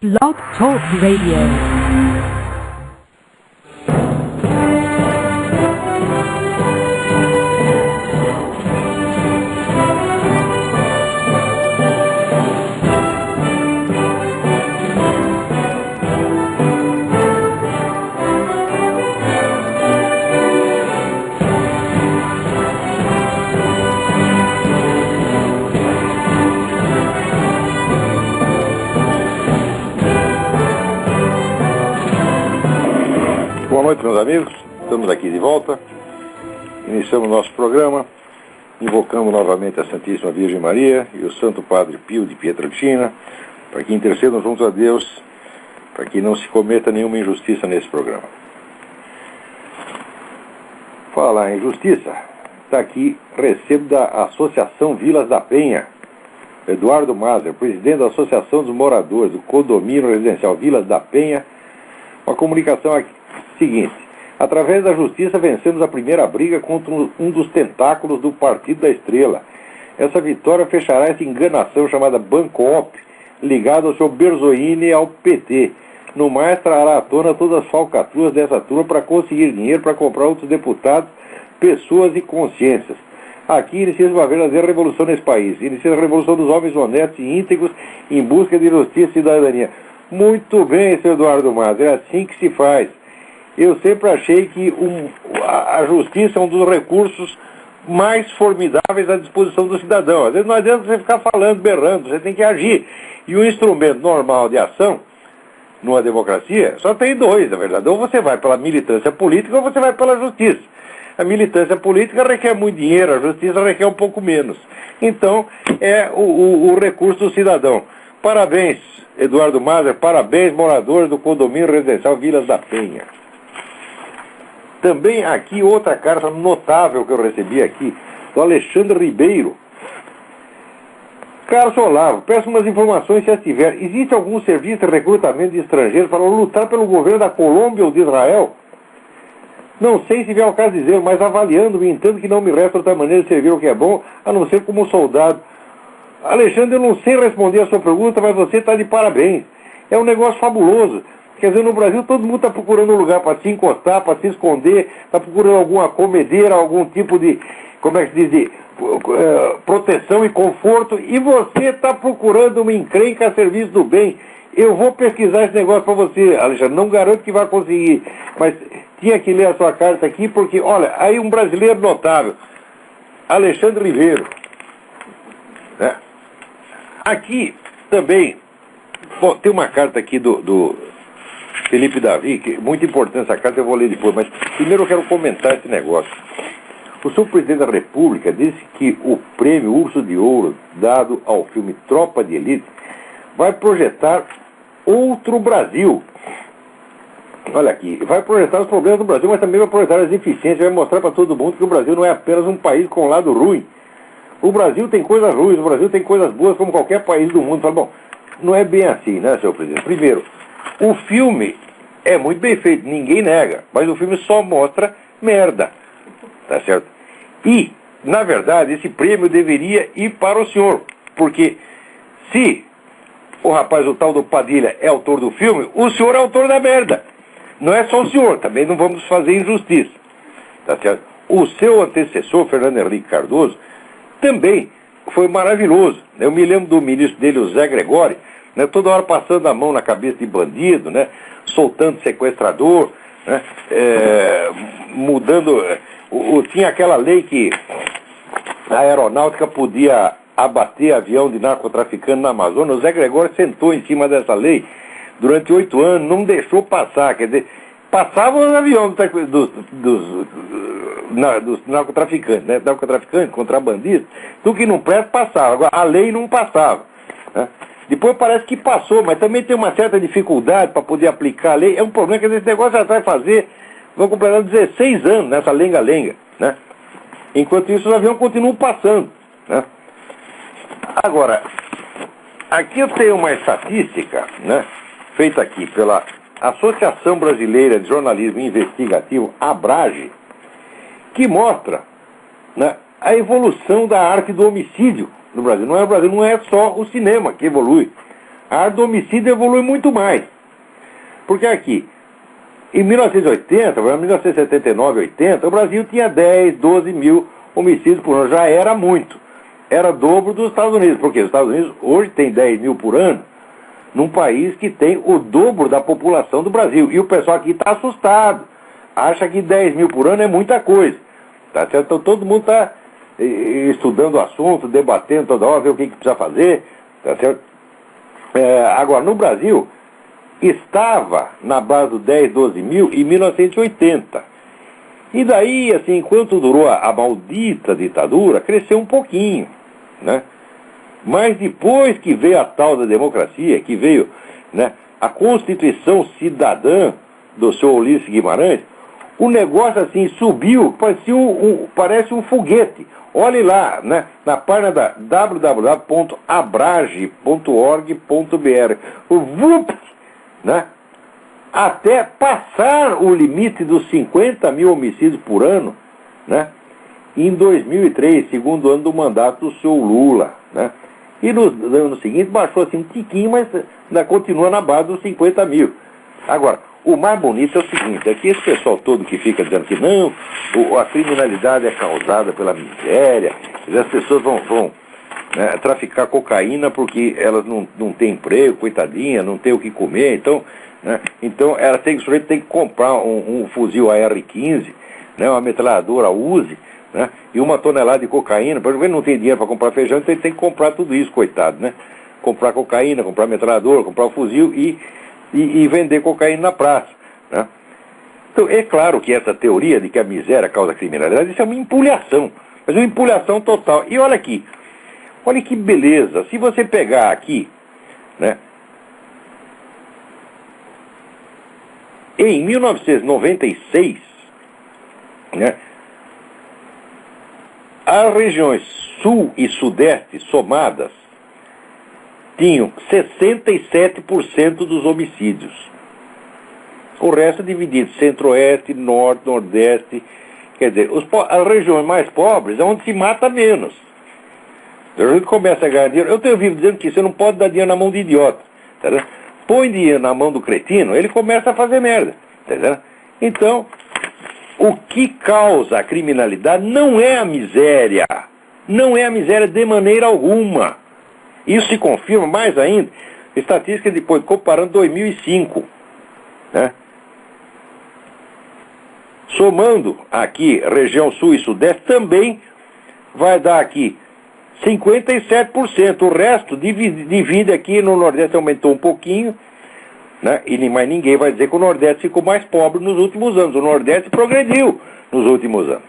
Blog Talk Radio. Boa noite, meus amigos. Estamos aqui de volta. Iniciamos nosso programa, invocando novamente a Santíssima Virgem Maria e o Santo Padre Pio de Pietrelcina, para que intercedam junto a Deus, para que não se cometa nenhuma injustiça nesse programa. Falar em justiça, está aqui, recebo da Associação Vilas da Penha, Eduardo Mazer, presidente da Associação dos Moradores do Condomínio Residencial Vilas da Penha, uma comunicação aqui. Seguinte, através da justiça vencemos a primeira briga contra um dos tentáculos do Partido da Estrela. Essa vitória fechará essa enganação chamada Bancoop, ligada ao seu Berzoini e ao PT. No mais, trará à tona todas as falcatruas dessa turma para conseguir dinheiro para comprar outros deputados, pessoas e consciências. Aqui inicia-se uma verdadeira revolução nesse país. Inicia a revolução dos homens honestos e íntegros em busca de justiça e cidadania. Muito bem, seu Eduardo Mazer, é assim que se faz. Eu sempre achei que a justiça é um dos recursos mais formidáveis à disposição do cidadão. Às vezes não adianta você ficar falando, berrando, você tem que agir. E o instrumento normal de ação, numa democracia, só tem dois, na verdade. Ou você vai pela militância política ou você vai pela justiça. A militância política requer muito dinheiro, a justiça requer um pouco menos. Então, é o recurso do cidadão. Parabéns, Eduardo Mazer, parabéns, moradores do condomínio residencial Vilas da Penha. Também aqui outra carta notável que eu recebi aqui, do Alexandre Ribeiro. Carlos Olavo, peço umas informações se as tiver. Existe algum serviço de recrutamento de estrangeiros para lutar pelo governo da Colômbia ou de Israel? Não sei se vier ao caso dizer, mas avaliando-me, entendo que não me resta outra maneira de servir o que é bom, a não ser como soldado. Alexandre, eu não sei responder a sua pergunta, mas você está de parabéns. É um negócio fabuloso. Quer dizer, no Brasil todo mundo está procurando um lugar para se encostar, para se esconder, está procurando alguma comedeira, algum tipo de, como é que se diz, de proteção e conforto, e você está procurando uma encrenca a serviço do bem. Eu vou pesquisar esse negócio para você, Alexandre, não garanto que vai conseguir, mas tinha que ler a sua carta aqui, porque, olha, aí um brasileiro notável, Alexandre Ribeiro, né? Aqui também, bom, tem uma carta aqui do Felipe Davi, que é muito importante essa carta, eu vou ler depois, mas primeiro eu quero comentar esse negócio. O senhor presidente da República disse que o prêmio Urso de Ouro, dado ao filme Tropa de Elite, vai projetar outro Brasil. Olha aqui, vai projetar os problemas do Brasil, mas também vai projetar as deficiências, vai mostrar para todo mundo que o Brasil não é apenas um país com um lado ruim. O Brasil tem coisas ruins, o Brasil tem coisas boas como qualquer país do mundo. Fala, bom, não é bem assim, né, senhor presidente? Primeiro, o filme é muito bem feito, ninguém nega, mas o filme só mostra merda, tá certo? E, na verdade, esse prêmio deveria ir para o senhor, porque se o rapaz, o tal do Padilha, é autor do filme, o senhor é autor da merda. Não é só o senhor, também não vamos fazer injustiça, tá certo? O seu antecessor, Fernando Henrique Cardoso, também foi maravilhoso. Eu me lembro do ministro dele, o Zé Gregório, né, toda hora passando a mão na cabeça de bandido, né, soltando sequestrador, né, mudando... tinha aquela lei que a aeronáutica podia abater avião de narcotraficante na Amazônia. O Zé Gregório sentou em cima dessa lei durante 8 anos, não deixou passar. Quer dizer, passavam os aviões dos narcotraficantes, né, narcotraficantes, contrabandistas, tudo que não presta passava. Agora, a lei não passava, né? Depois parece que passou, mas também tem uma certa dificuldade para poder aplicar a lei. É um problema que esse negócio já vai fazer, vão completar 16 anos nessa lenga-lenga, né? Enquanto isso, os aviões continuam passando, né? Agora, aqui eu tenho uma estatística, né, feita aqui pela Associação Brasileira de Jornalismo Investigativo, ABRAGE, que mostra, né, a evolução da arte do homicídio no Brasil. O Brasil não é só o cinema que evolui. A área do homicídio evolui muito mais. Porque aqui, em 1980, 1979, 80, o Brasil tinha 10, 12 mil homicídios por ano. Já era muito. Era dobro dos Estados Unidos. Porque os Estados Unidos hoje tem 10 mil por ano, num país que tem o dobro da população do Brasil. E o pessoal aqui está assustado. Acha que 10 mil por ano é muita coisa. Tá certo? Então todo mundo está estudando o assunto, debatendo toda hora, ver o que precisa fazer. Tá certo? Agora, no Brasil, estava na base dos 10, 12 mil em 1980. E daí, assim, enquanto durou a maldita ditadura, cresceu um pouquinho, né? Mas depois que veio a tal da democracia, que veio, né, a Constituição Cidadã do senhor Ulisses Guimarães, o negócio assim subiu, parece um foguete. Olhe lá, né, na página da www.abrage.org.br. O VUP, né, até passar o limite dos 50 mil homicídios por ano, né, em 2003, segundo ano do mandato do senhor Lula, né. E no ano seguinte baixou assim um tiquinho, mas ainda continua na base dos 50 mil. Agora, o mais bonito é o seguinte, é que esse pessoal todo que fica dizendo que não, a criminalidade é causada pela miséria, as pessoas vão né, traficar cocaína porque elas não têm emprego, coitadinha, não tem o que comer, então, né, então o sujeito tem que comprar um fuzil AR-15, né, uma metralhadora Uzi, né, e 1 tonelada de cocaína, porque ele não tem dinheiro para comprar feijão, então ele tem que comprar tudo isso, coitado, né? Comprar cocaína, comprar metralhadora, comprar o fuzil e vender cocaína na praça, né? Então, é claro que essa teoria de que a miséria causa criminalidade, isso é uma empulhação, mas uma empulhação total. E olha aqui, olha que beleza, se você pegar aqui, né, em 1996, né, as regiões sul e sudeste somadas tinham 67% dos homicídios. O resto dividido, centro-oeste, norte, nordeste. Quer dizer, as regiões mais pobres é onde se mata menos. A gente começa a ganhar dinheiro. Eu tenho vivo dizendo que você não pode dar dinheiro na mão de idiota. Tá? Põe dinheiro na mão do cretino, ele começa a fazer merda. Tá? Então, o que causa a criminalidade não é a miséria. Não é a miséria de maneira alguma. Isso se confirma mais ainda. Estatística depois, comparando 2005. Né? Somando aqui, região sul e sudeste, também vai dar aqui 57%. O resto divide aqui no Nordeste, aumentou um pouquinho. Né? E mais ninguém vai dizer que o Nordeste ficou mais pobre nos últimos anos. O Nordeste progrediu nos últimos anos.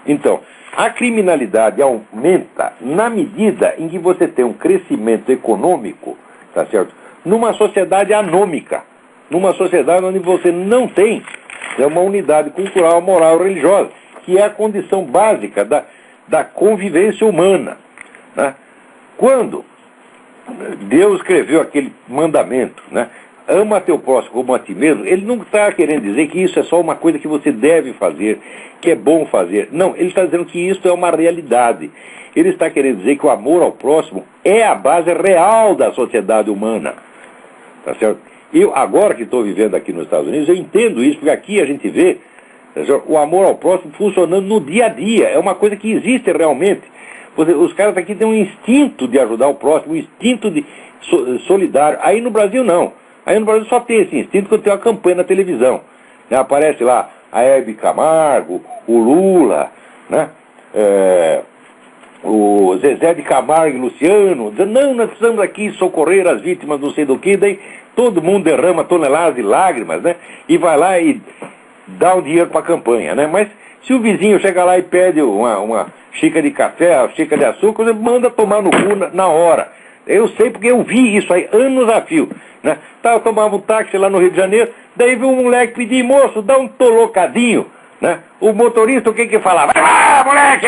Então, a criminalidade aumenta na medida em que você tem um crescimento econômico, tá certo? Numa sociedade anômica, numa sociedade onde você não tem uma unidade cultural, moral, religiosa, que é a condição básica da convivência humana. Né? Quando Deus escreveu aquele mandamento, né? Ama teu próximo como a ti mesmo, ele não está querendo dizer que isso é só uma coisa que você deve fazer, que é bom fazer. Não, ele está dizendo que isso é uma realidade. Ele está querendo dizer que o amor ao próximo é a base real da sociedade humana. Tá certo? Eu, agora que estou vivendo aqui nos Estados Unidos, eu entendo isso, porque aqui a gente vê, tá certo, o amor ao próximo funcionando no dia a dia. É uma coisa que existe realmente. Os caras aqui têm um instinto de ajudar o próximo, um instinto de solidário. Aí no Brasil não. Aí no Brasil só tem esse instinto quando tem uma campanha na televisão. Né? Aparece lá a Hebe Camargo, o Lula, né? O Zezé de Camargo e Luciano, dizendo, não, nós precisamos aqui socorrer as vítimas não sei do que, daí todo mundo derrama toneladas de lágrimas, né? E vai lá e dá o dinheiro para a campanha, né? Mas se o vizinho chega lá e pede uma xícara de café, uma xícara de açúcar, você manda tomar no cu na hora. Eu sei porque eu vi isso aí anos a fio. Né? Eu tomava um táxi lá no Rio de Janeiro, daí viu um moleque pedir, moço, dá um tolocadinho. Né? O motorista, o que falava? Vai lá, moleque!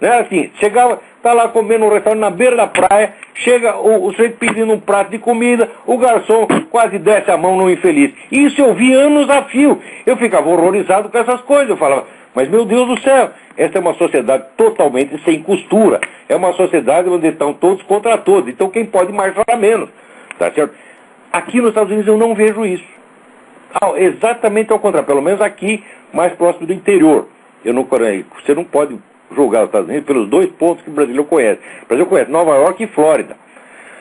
Né? Assim, chegava, tá lá comendo um restaurante na beira da praia, chega o sujeito pedindo um prato de comida, o garçom quase desce a mão no infeliz. Isso eu vi anos a fio. Eu ficava horrorizado com essas coisas. Eu falava, mas meu Deus do céu, Essa é uma sociedade totalmente sem costura. É uma sociedade onde estão todos contra todos. Então quem pode mais fala menos. Tá certo? Aqui nos Estados Unidos eu não vejo isso. Exatamente ao contrário. Pelo menos aqui, mais próximo do interior. Você não pode julgar os Estados Unidos pelos dois pontos que o brasileiro conhece. O Brasil conhece Nova York e Flórida.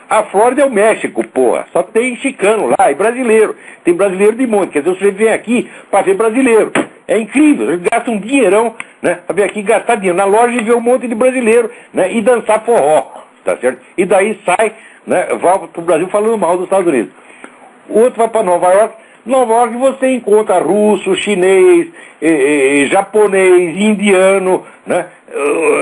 A Flórida é o México, porra. Só tem chicano lá e brasileiro. Tem brasileiro de monte. Quer dizer, você vem aqui para ver brasileiro. É incrível. Você gasta um dinheirão, né? Para vir aqui gastar dinheiro na loja e ver um monte de brasileiro, né? E dançar forró, tá certo? E daí sai, né? Vai pro Brasil falando mal dos Estados Unidos. O outro vai para Nova York. Nova York você encontra russo, chinês, japonês, indiano, né?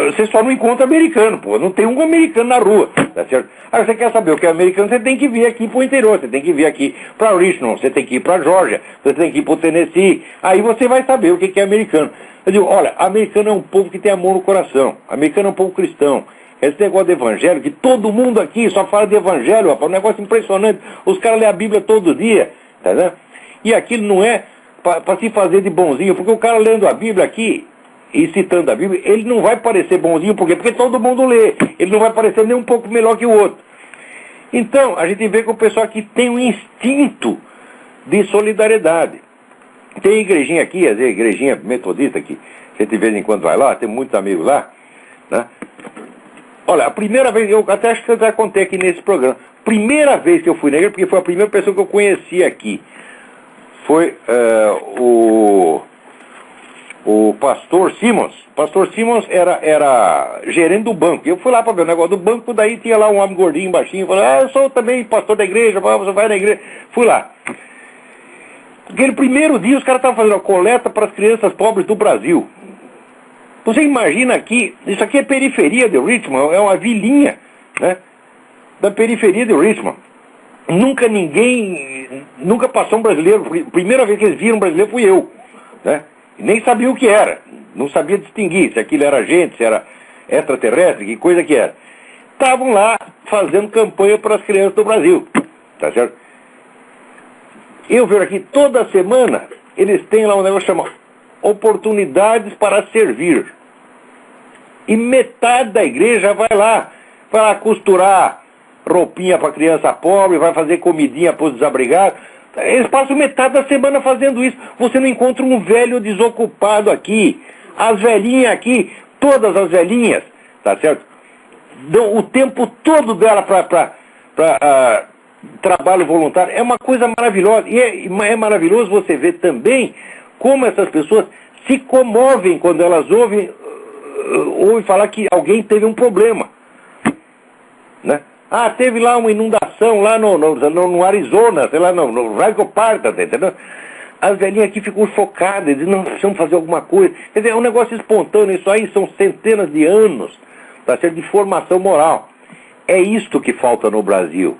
Você só não encontra americano, pô. Não tem um americano na rua, tá certo? Aí você quer saber o que é americano, você tem que vir aqui pro interior, você tem que vir aqui para Richmond, você tem que ir para Georgia, você tem que ir pro Tennessee. Aí você vai saber o que é americano. Eu digo, olha, americano é um povo que tem amor no coração. Americano é um povo cristão. Esse negócio de evangelho, que todo mundo aqui só fala de evangelho, rapaz, um negócio impressionante. Os caras lêem a Bíblia todo dia, tá vendo? E aquilo não é para se fazer de bonzinho, porque o cara lendo a Bíblia aqui e citando a Bíblia, ele não vai parecer bonzinho, por quê? Porque todo mundo lê. Ele não vai parecer nem um pouco melhor que o outro. Então, a gente vê que o pessoal aqui tem um instinto de solidariedade. Tem igrejinha aqui, às vezes, igrejinha metodista aqui, você de vez em quando vai lá, tem muitos amigos lá, né? Olha, a primeira vez, eu até acho que eu já contei aqui nesse programa, primeira vez que eu fui na igreja, porque foi a primeira pessoa que eu conheci aqui, foi o pastor Simmons. O pastor Simmons era gerente do banco. Eu fui lá para ver o negócio do banco, daí tinha lá um homem gordinho, baixinho, falou, eu sou também pastor da igreja, você vai na igreja. Fui lá. Aquele primeiro dia os caras estavam fazendo a coleta para as crianças pobres do Brasil. Você imagina aqui, isso aqui é periferia de Richmond, é uma vilinha, né, da periferia de Richmond. Nunca passou um brasileiro, primeira vez que eles viram um brasileiro fui eu, né? Nem sabia o que era, não sabia distinguir se aquilo era gente, se era extraterrestre, que coisa que era. Estavam lá fazendo campanha para as crianças do Brasil, tá certo? Eu vejo aqui, toda semana, eles têm lá um negócio chamado Oportunidades para Servir. E metade da igreja vai lá costurar roupinha para criança pobre, vai fazer comidinha para os desabrigados. Eles passam metade da semana fazendo isso. Você não encontra um velho desocupado aqui. As velhinhas aqui, todas as velhinhas, tá certo? Dão o tempo todo dela para trabalho voluntário. É uma coisa maravilhosa. E é maravilhoso você ver também como essas pessoas se comovem quando elas ouvem falar que alguém teve um problema, né? Ah, teve lá uma inundação lá no Arizona, sei lá, no Rancho Park, entendeu? As velhinhas aqui ficam chocadas, dizem, não, precisamos fazer alguma coisa. Quer dizer, é um negócio espontâneo, isso aí são centenas de anos, tá certo, de formação moral. É isto que falta no Brasil.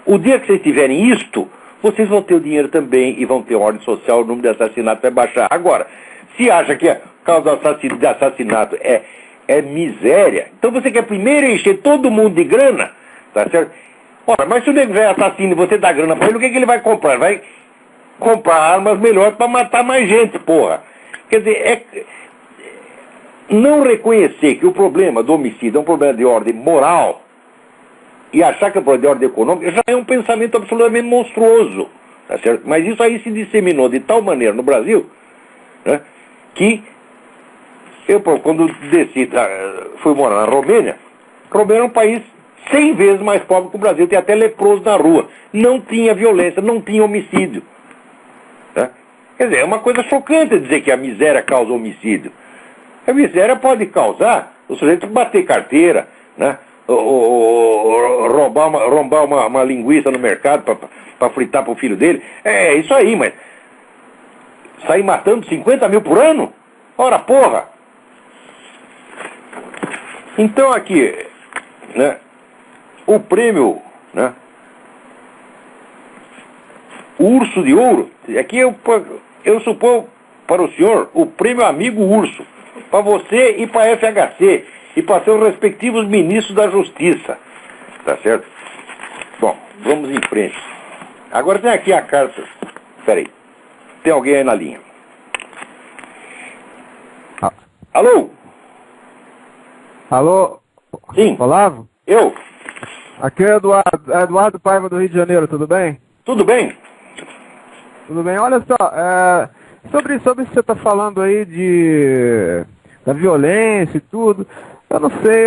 O dia que vocês tiverem isto, vocês vão ter o dinheiro também e vão ter ordem social, o número de assassinatos vai baixar. Agora, se acha que a causa de assassinato é miséria, então você quer primeiro encher todo mundo de grana, tá certo? Ora, mas se o nego é assassino e você dá grana pra ele, o que ele vai comprar? Ele vai comprar armas melhores para matar mais gente, porra. Quer dizer, não reconhecer que o problema do homicídio é um problema de ordem moral e achar que é um problema de ordem econômica já é um pensamento absolutamente monstruoso, tá certo? Mas isso aí se disseminou de tal maneira no Brasil, né, que eu, quando fui morar na Romênia, Romênia é um país 100 vezes mais pobre que o Brasil, tem até leproso na rua, não tinha violência, não tinha homicídio, né? Quer dizer, é uma coisa chocante dizer que a miséria causa homicídio. A miséria pode causar o sujeito bater carteira, né, ou roubar uma linguiça no mercado para fritar para o filho dele. É isso aí, mas sair matando 50 mil por ano? Ora, porra! Então aqui, né, o prêmio, né, o Urso de Ouro, aqui eu suponho para o senhor o prêmio Amigo Urso, para você e para a FHC, e para seus respectivos ministros da Justiça, tá certo? Bom, vamos em frente. Agora tem aqui a carta, peraí, tem alguém aí na linha. Alô? Alô? Sim. Olavo? Eu? Aqui é Eduardo Paiva do Rio de Janeiro, tudo bem? Tudo bem? Tudo bem, olha só, sobre isso que você está falando aí da violência e tudo, eu não sei,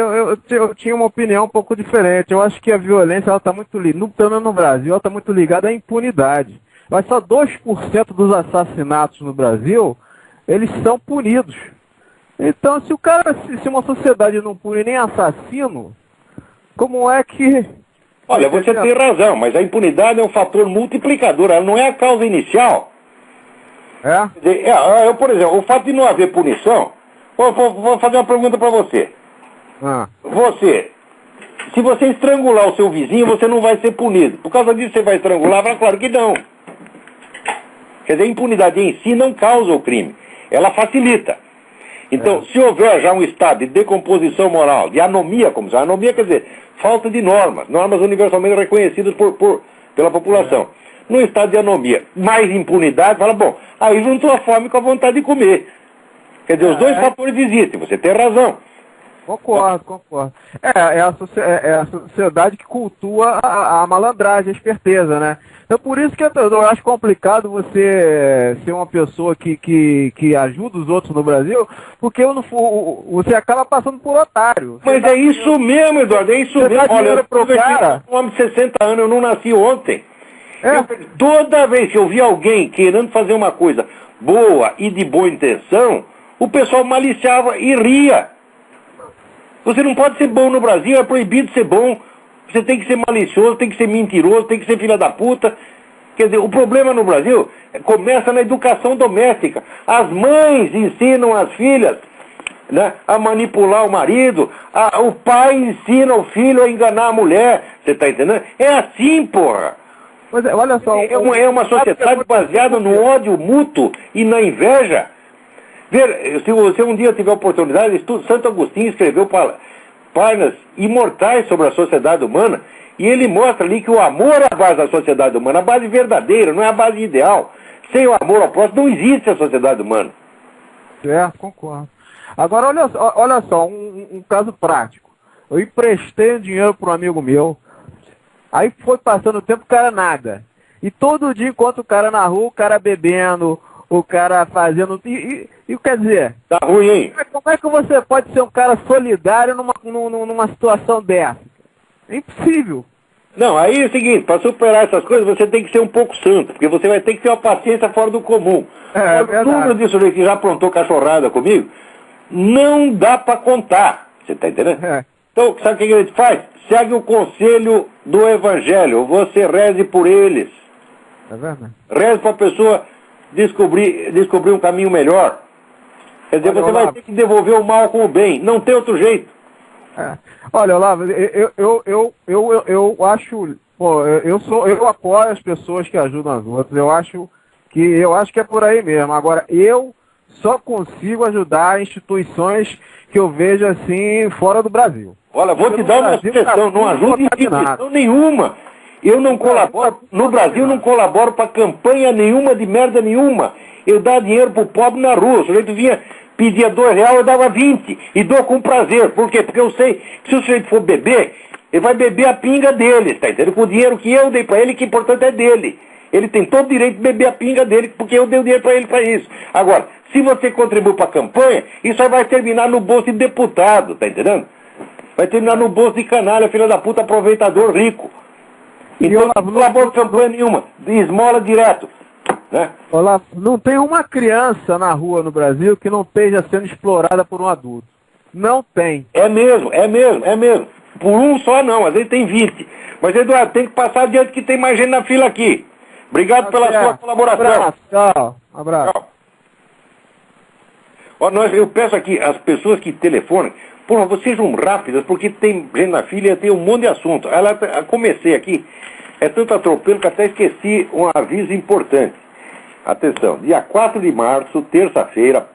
eu tinha uma opinião um pouco diferente. Eu acho que a violência, ela está muito ligada, pelo menos no Brasil, ela está muito ligada à impunidade. Mas só 2% dos assassinatos no Brasil, eles são punidos. Então, se uma sociedade não pune nem assassino, como é que... Olha, você tem razão, mas a impunidade é um fator multiplicador, ela não é a causa inicial. É? Quer dizer, por exemplo, o fato de não haver punição... Vou fazer uma pergunta para você. Se você estrangular o seu vizinho, você não vai ser punido. Por causa disso você vai estrangular? Claro que não. Quer dizer, a impunidade em si não causa o crime, ela facilita. Então, se houver já um estado de decomposição moral, de anomia, como se chama, anomia quer dizer falta de normas universalmente reconhecidas pela população. No estado de anomia, mais impunidade, fala, bom, aí juntou a fome com a vontade de comer. Quer dizer, os dois fatores existem, você tem razão. Concordo. É a sociedade que cultua a malandragem, a esperteza, né? Então por isso que eu acho complicado você ser uma pessoa que ajuda os outros no Brasil, porque você acaba passando por otário. Mas é isso mesmo, Eduardo, é isso mesmo. Olha, eu sou um homem de 60 anos, eu não nasci ontem. Toda vez que eu vi alguém querendo fazer uma coisa boa e de boa intenção, o pessoal maliciava e ria. Você não pode ser bom no Brasil, é proibido ser bom. Você tem que ser malicioso, tem que ser mentiroso, tem que ser filha da puta. Quer dizer, o problema no Brasil começa na educação doméstica. As mães ensinam as filhas, né, a manipular o marido. O pai ensina o filho a enganar a mulher. Você está entendendo? É assim, porra. Mas olha só, é uma sociedade baseada no ódio mútuo e na inveja. Se você um dia tiver oportunidade, Santo Agostinho escreveu páginas imortais sobre a sociedade humana, e ele mostra ali que o amor é a base da sociedade humana, a base verdadeira, não é a base ideal. Sem o amor ao próximo não existe a sociedade humana. Concordo. Agora, olha só, um caso prático. Eu emprestei um dinheiro para um amigo meu, aí foi passando o tempo, o cara nada. E todo dia encontro o cara na rua, o cara bebendo, o cara fazendo... E quer dizer... Tá ruim, hein? Como é que você pode ser um cara solidário numa situação dessa? É impossível. Não, aí é o seguinte, para superar essas coisas você tem que ser um pouco santo, porque você vai ter que ter uma paciência fora do comum. O número disso que já aprontou cachorrada comigo, não dá para contar. Você tá entendendo? Então, sabe o que a gente faz? Segue o conselho do Evangelho, você reze por eles. É verdade. Reze para a pessoa descobrir um caminho melhor. Quer dizer, você vai ter que devolver o mal com o bem. Não tem outro jeito. Olha, Olavo, eu acho... eu apoio as pessoas que ajudam as outras. Eu acho que é por aí mesmo. Agora, eu só consigo ajudar instituições que eu vejo assim fora do Brasil. Olha, vou te dar uma sugestão. Não ajuda instituição nenhuma. Eu não colaboro, no Brasil não colaboro para campanha nenhuma de merda nenhuma. Eu dava dinheiro pro pobre na rua. O sujeito vinha, pedia R$2, eu dava 20. E dou com prazer. Por quê? Porque eu sei que se o sujeito for beber, ele vai beber a pinga dele, tá entendendo? Com o dinheiro que eu dei para ele, que o importante é dele. Ele tem todo o direito de beber a pinga dele, porque eu dei o dinheiro para ele para isso. Agora, se você contribui para a campanha, isso aí vai terminar no bolso de deputado, tá entendendo? Vai terminar no bolso de canalha, filha da puta, aproveitador rico. Então não colaboro campanha nenhuma, esmola direto. Né? Olá, não tem uma criança na rua no Brasil que não esteja sendo explorada por um adulto. Não tem. É mesmo. Por um só não, às vezes tem 20. Mas, Eduardo, tem que passar adiante que tem mais gente na fila aqui. Obrigado pela sua colaboração. Tchau. Abraço. Tchau. Ó, eu peço aqui às pessoas que telefonem, por favor, sejam rápidas, porque tem gente na fila e tem um monte de assunto. Comecei aqui, é tanto atropelo que até esqueci um aviso importante. Atenção, dia 4 de março, terça-feira,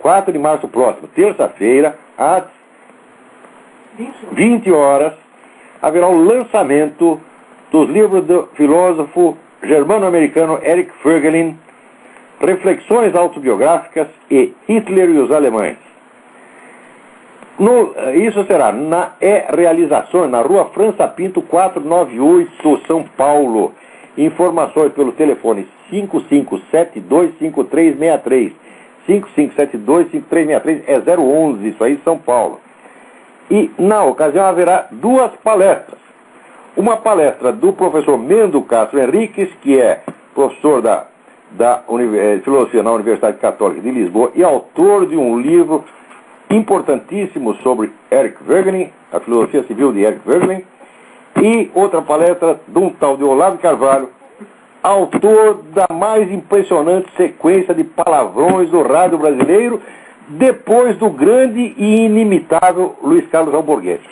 4 de março próximo, terça-feira, às 20 horas, haverá o lançamento dos livros do filósofo germano-americano Eric Voegelin, Reflexões Autobiográficas e Hitler e os Alemães. Isso será na realização na Rua França Pinto 498, São Paulo. Informações pelo telefone 55725363. 55725363 é 011, isso aí, São Paulo. E na ocasião haverá duas palestras. Uma palestra do professor Mendo Castro Henriques, que é professor da Filosofia na Universidade Católica de Lisboa e autor de um livro importantíssimo sobre Eric Voegelin, a filosofia civil de Eric Voegelin, e outra palestra de um tal de Olavo Carvalho, autor da mais impressionante sequência de palavrões do rádio brasileiro, depois do grande e inimitável Luiz Carlos Alborguete.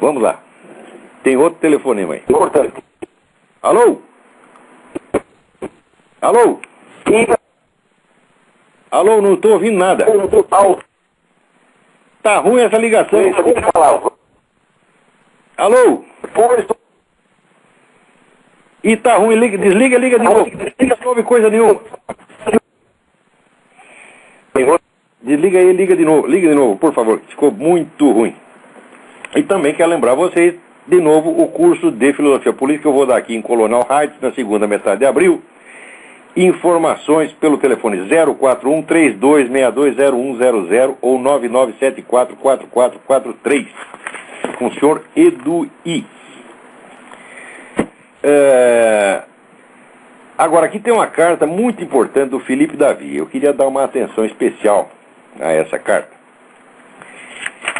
Vamos lá. Tem outro telefonema aí. Importante. Alô? Alô? Alô, não estou ouvindo nada. Tá ruim essa ligação. Alô? E tá ruim, desliga, liga de novo. Não ouve coisa nenhuma. Desliga aí, liga de novo, por favor. Ficou muito ruim. E também quero lembrar vocês, de novo, o curso de Filosofia Política que eu vou dar aqui em Colonel Heights, na segunda metade de abril. Informações pelo telefone 041-3262-0100 ou 9974-4443, com o senhor Eduí. Agora, aqui tem uma carta muito importante do Felipe Davi. Eu queria dar uma atenção especial a essa carta.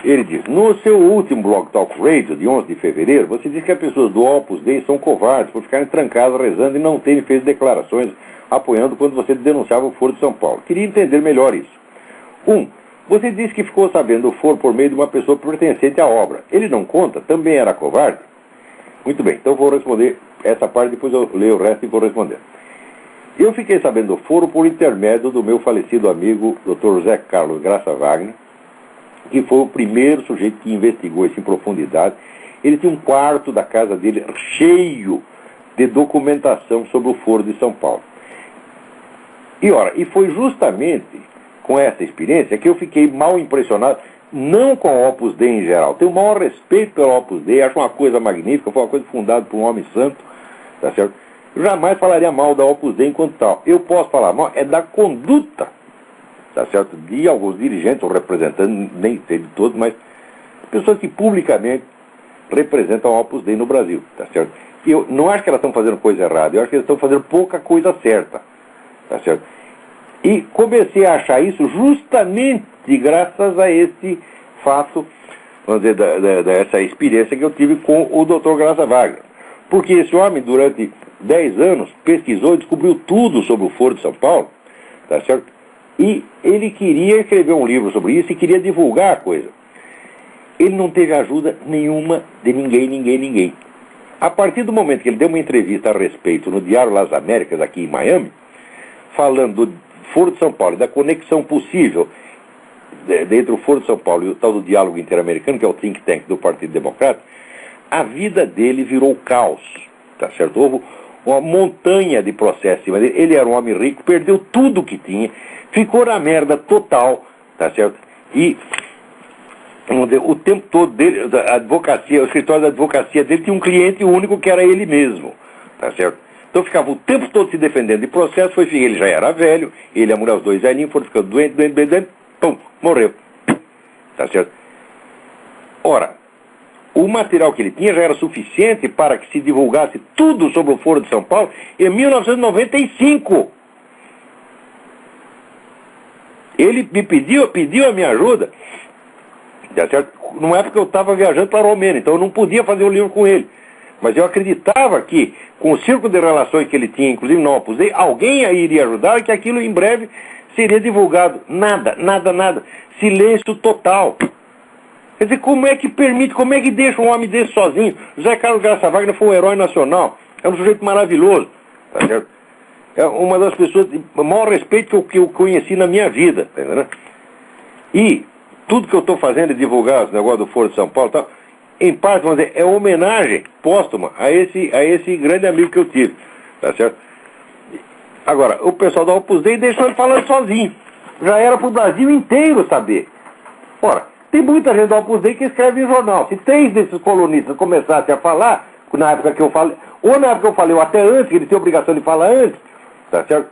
Ele diz: no seu último Blog Talk Radio, de 11 de fevereiro, você disse que as pessoas do Opus Dei são covardes por ficarem trancadas rezando e não terem feito declarações apoiando quando você denunciava o Foro de São Paulo. Queria entender melhor isso. Você disse que ficou sabendo do Foro por meio de uma pessoa pertencente à obra. Ele não conta? Também era covarde? Muito bem, então vou responder essa parte, depois eu leio o resto e vou responder. Eu fiquei sabendo do Foro por intermédio do meu falecido amigo Dr. José Carlos Graça Wagner, que foi o primeiro sujeito que investigou isso em profundidade. Ele tinha um quarto da casa dele cheio de documentação sobre o Foro de São Paulo. E foi justamente com essa experiência que eu fiquei mal impressionado, não com o Opus Dei em geral. Tenho o maior respeito pelo Opus Dei, acho uma coisa magnífica, foi uma coisa fundada por um homem santo, tá certo? Eu jamais falaria mal da Opus Dei enquanto tal. Eu posso falar mal da conduta, tá certo? De alguns dirigentes ou representantes, nem sei de todos, mas pessoas que publicamente representam a Opus Dei no Brasil, tá certo? E eu não acho que elas estão fazendo coisa errada, eu acho que elas estão fazendo pouca coisa certa, tá certo? E comecei a achar isso justamente graças a esse fato, vamos dizer, dessa experiência que eu tive com o Dr. Graça Wagner. Porque esse homem, durante 10 anos, pesquisou e descobriu tudo sobre o Foro de São Paulo, tá certo? E ele queria escrever um livro sobre isso e queria divulgar a coisa. Ele não teve ajuda nenhuma de ninguém. A partir do momento que ele deu uma entrevista a respeito no Diário Las Américas, aqui em Miami, falando do Foro de São Paulo, da conexão possível entre o Foro de São Paulo e o tal do Diálogo Interamericano, que é o think tank do Partido Democrata, a vida dele virou caos, tá certo? Houve uma montanha de processos, mas ele era um homem rico, perdeu tudo que tinha, ficou na merda total, tá certo? E o tempo todo dele, a advocacia, o escritório da advocacia dele tinha um cliente único que era ele mesmo, tá certo? Então ficava o tempo todo se defendendo de processo, ele já era velho, ele e a mulher, os dois velhinhos, foram ficando doente, pum, morreu. Tá certo? Ora, o material que ele tinha já era suficiente para que se divulgasse tudo sobre o Foro de São Paulo em 1995. Ele me pediu a minha ajuda, tá certo? Numa época eu estava viajando para a Romênia, então eu não podia fazer o livro com ele. Mas eu acreditava que, com o círculo de relações que ele tinha, inclusive no Opus Dei, alguém aí iria ajudar, que aquilo em breve seria divulgado. Nada. Silêncio total. Quer dizer, como é que permite, como é que deixa um homem desse sozinho? José Carlos Graça Wagner foi um herói nacional. É um sujeito maravilhoso. Tá certo? É uma das pessoas de maior respeito que eu conheci na minha vida. Tá entendendo? E tudo que eu estou fazendo é divulgar os negócios do Foro de São Paulo e tal. Em parte, vamos dizer, é homenagem póstuma a esse grande amigo que eu tive, tá certo? Agora, o pessoal da Opus Dei deixou ele falando sozinho, Já era para o Brasil inteiro saber. Ora, tem muita gente do Opus Dei que escreve em jornal. Se 3 desses colunistas começassem a falar, na época que eu falei, ou na época que eu falei, ou até antes, que eles têm obrigação de falar antes, tá certo?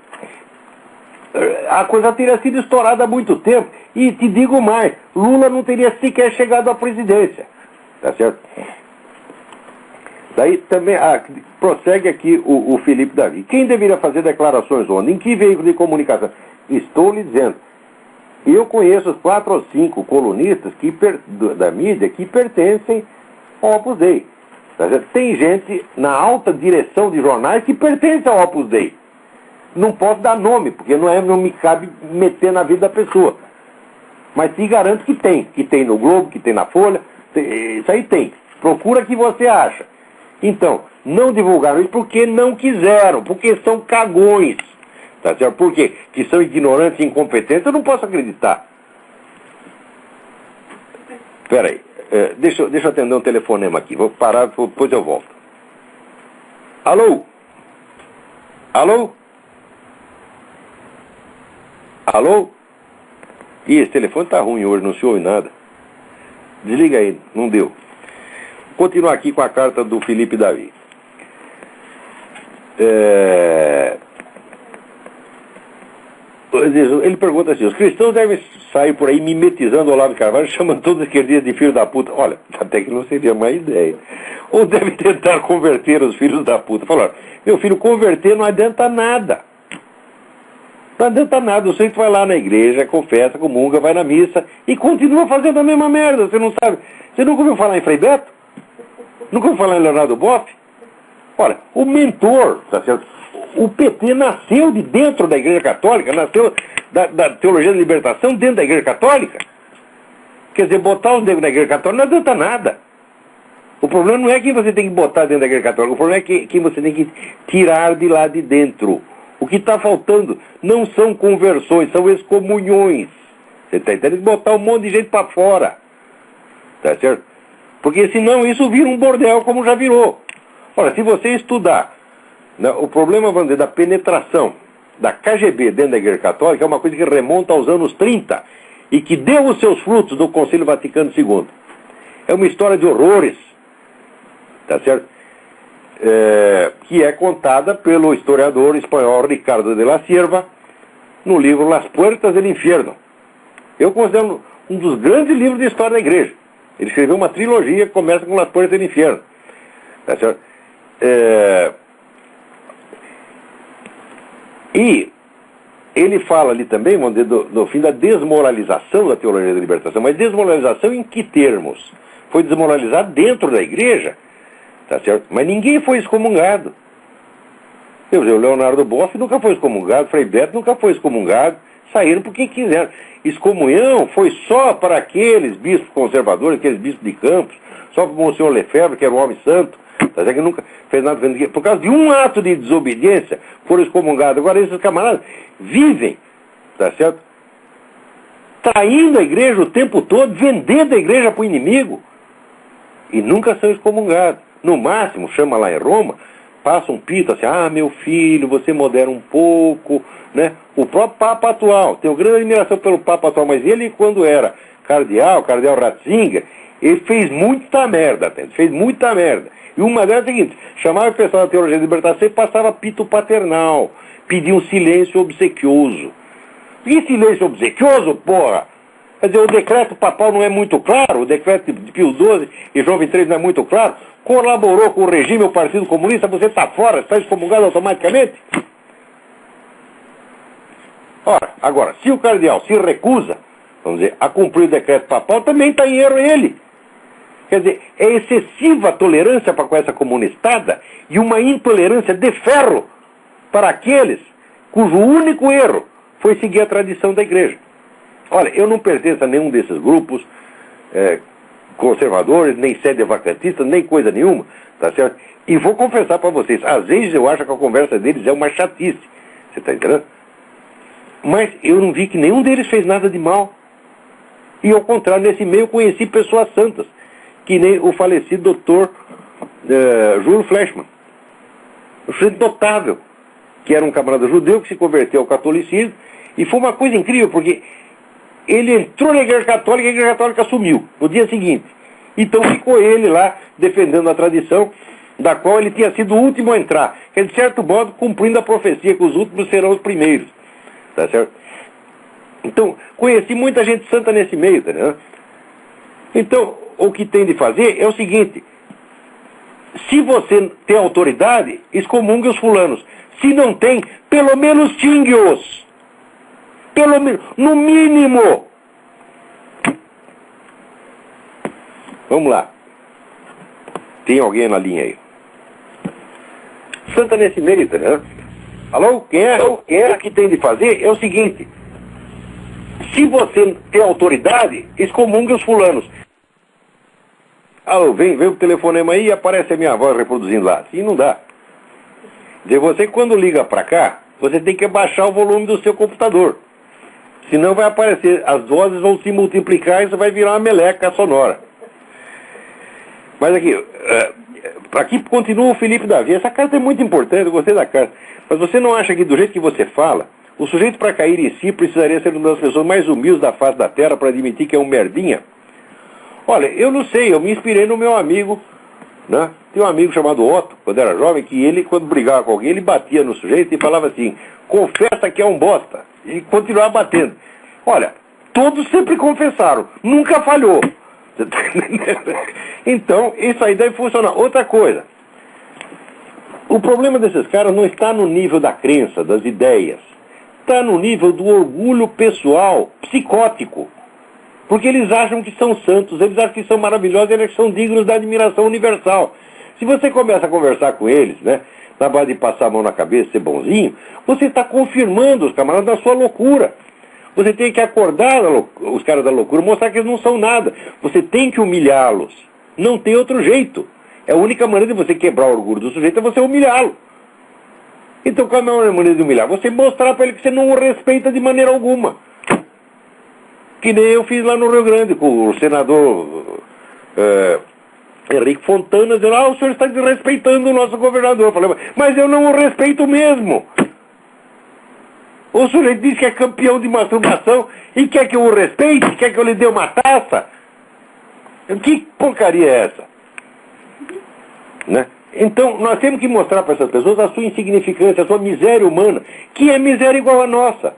A coisa teria sido estourada há muito tempo. E te digo mais, Lula não teria sequer chegado à presidência. Tá certo? Daí também, prossegue aqui o Felipe Davi. Quem deveria fazer declarações onde? Em que veículo de comunicação? Estou lhe dizendo. Eu conheço os 4 ou 5 colunistas da mídia que pertencem ao Opus Dei. Tá certo? Tem gente na alta direção de jornais que pertence ao Opus Dei. Não posso dar nome, porque não me cabe meter na vida da pessoa. Mas te garanto que tem no Globo, que tem na Folha, isso aí tem. Procura que você acha. Então, não divulgaram isso porque não quiseram, porque são cagões. Tá certo? Por quê? Que são ignorantes e incompetentes, eu não posso acreditar. Espera aí, deixa eu atender um telefonema aqui, vou parar, depois eu volto. Alô? Alô? Alô? Ih, esse telefone tá ruim hoje, não se ouve nada. Desliga aí, não deu. Vou continuar aqui com a carta do Felipe Davi. Ele pergunta assim, os cristãos devem sair por aí mimetizando o Olavo de Carvalho, chamando todos os esquerdistas de filho da puta. Olha, até que não seria má ideia. Ou devem tentar converter os filhos da puta. Falaram, meu filho, converter não adianta nada. Não adianta nada, o sujeito vai lá na igreja, confessa, comunga, vai na missa e continua fazendo a mesma merda, você não sabe. Você nunca ouviu falar em Frei Beto? Nunca ouviu falar em Leonardo Boff? Olha, o mentor, tá certo? O PT nasceu de dentro da Igreja Católica, nasceu da teologia da libertação dentro da Igreja Católica. Quer dizer, botar os negros na Igreja Católica não adianta nada. O problema não é quem você tem que botar dentro da Igreja Católica, o problema é quem você tem que tirar de lá de dentro. O que está faltando não são conversões, são excomunhões. Você está entendendo? Botar um monte de gente para fora. Tá certo? Porque senão isso vira um bordel como já virou. Ora, se você estudar, né, o problema, vamos dizer, da penetração da KGB dentro da Igreja Católica é uma coisa que remonta aos anos 30 e que deu os seus frutos no Concílio Vaticano II. É uma história de horrores. Tá certo? Que é contada pelo historiador espanhol Ricardo de la Cierva no livro Las Puertas del Infierno. Eu considero um dos grandes livros de história da igreja. Ele escreveu uma trilogia que começa com Las Puertas del Infierno. Tá certo? E ele fala ali também, vamos dizer, do fim da desmoralização da teologia da libertação. Mas desmoralização em que termos? Foi desmoralizar dentro da igreja. Tá certo? Mas ninguém foi excomungado. Quer dizer, o Leonardo Boff nunca foi excomungado, Frei Beto nunca foi excomungado, saíram porque quiseram. Excomunhão foi só para aqueles bispos conservadores, aqueles bispos de Campos, só para o Monsenhor Lefebvre, que era um homem santo, tá certo? Que nunca fez nada, por causa de um ato de desobediência, foram excomungados. Agora esses camaradas vivem, tá certo? Traindo a igreja o tempo todo, vendendo a igreja para o inimigo, e nunca são excomungados. No máximo, chama lá em Roma, passa um pito assim, meu filho, você modera um pouco, né? O próprio Papa atual, tenho grande admiração pelo Papa atual, mas ele, quando era cardeal Ratzinger, ele fez muita merda, fez muita merda. E uma delas é a seguinte, chamava o pessoal da teologia da libertação e passava pito paternal, pedia um silêncio obsequioso. E silêncio obsequioso, porra? Quer dizer, o decreto papal não é muito claro, o decreto de Pio XII e João XXIII não é muito claro, colaborou com o regime, o Partido Comunista, você está fora, está excomungado automaticamente? Ora, agora, se o cardeal se recusa, vamos dizer, a cumprir o decreto papal, também está em erro ele. Quer dizer, é excessiva a tolerância para com essa comunistada e uma intolerância de ferro para aqueles cujo único erro foi seguir a tradição da igreja. Olha, eu não pertenço a nenhum desses grupos conservadores, nem sede vacantista, nem coisa nenhuma, tá certo? E vou confessar para vocês, às vezes eu acho que a conversa deles é uma chatice, você está entendendo? Mas eu não vi que nenhum deles fez nada de mal. E ao contrário, nesse meio eu conheci pessoas santas, que nem o falecido doutor Júlio Fleshman, um sujeito notável, que era um camarada judeu que se converteu ao catolicismo E foi uma coisa incrível, porque ele entrou na Igreja Católica e a Igreja Católica sumiu no dia seguinte. Então ficou ele lá defendendo a tradição da qual ele tinha sido o último a entrar, que é, de certo modo, cumprindo a profecia, que os últimos serão os primeiros. Tá certo? Então, conheci muita gente santa nesse meio, tá, né? Então, o que tem de fazer é o seguinte: se você tem autoridade, excomungue os fulanos. Se não tem, pelo menos xingue-os. Pelo menos, no mínimo. Vamos lá. Tem alguém na linha aí? Santa nesse mérito, né? Alô? Quem é? O que tem de fazer é o seguinte: se você tem autoridade, excomungue os fulanos. Alô, vem o telefonema aí e aparece a minha voz reproduzindo lá. Assim não dá. De você, quando liga pra cá, você tem que baixar o volume do seu computador. Senão vai aparecer, as vozes vão se multiplicar e isso vai virar uma meleca sonora. Mas aqui continua o Felipe Davi. Essa carta é muito importante, eu gostei da carta. Mas você não acha que do jeito que você fala, o sujeito para cair em si precisaria ser uma das pessoas mais humildes da face da terra para admitir que é um merdinha? Olha, eu não sei, eu me inspirei no meu amigo, né? Tem um amigo chamado Otto, quando era jovem, que ele, quando brigava com alguém, ele batia no sujeito e falava assim: confessa que é um bosta. E continuava batendo. Olha, todos sempre confessaram, nunca falhou. Então, isso aí deve funcionar. Outra coisa, o problema desses caras não está no nível da crença, das ideias. Está no nível do orgulho pessoal, psicótico. Porque eles acham que são santos, eles acham que são maravilhosos, eles são dignos da admiração universal. Se você começa a conversar com eles, né, na base de passar a mão na cabeça e ser bonzinho, você está confirmando os camaradas da sua loucura. Você tem que acordar os caras da loucura, mostrar que eles não são nada. Você tem que humilhá-los. Não tem outro jeito. É a única maneira de você quebrar o orgulho do sujeito é você humilhá-lo. Então qual é a maneira de humilhar? Você mostrar para ele que você não o respeita de maneira alguma. Que nem eu fiz lá no Rio Grande, com o senador Henrique Fontana, dizendo: o senhor está desrespeitando o nosso governador. Eu falei: mas eu não o respeito mesmo. O sujeito diz que é campeão de masturbação e quer que eu o respeite, quer que eu lhe dê uma taça. Que porcaria é essa? Né? Então, nós temos que mostrar para essas pessoas a sua insignificância, a sua miséria humana, que é miséria igual a nossa.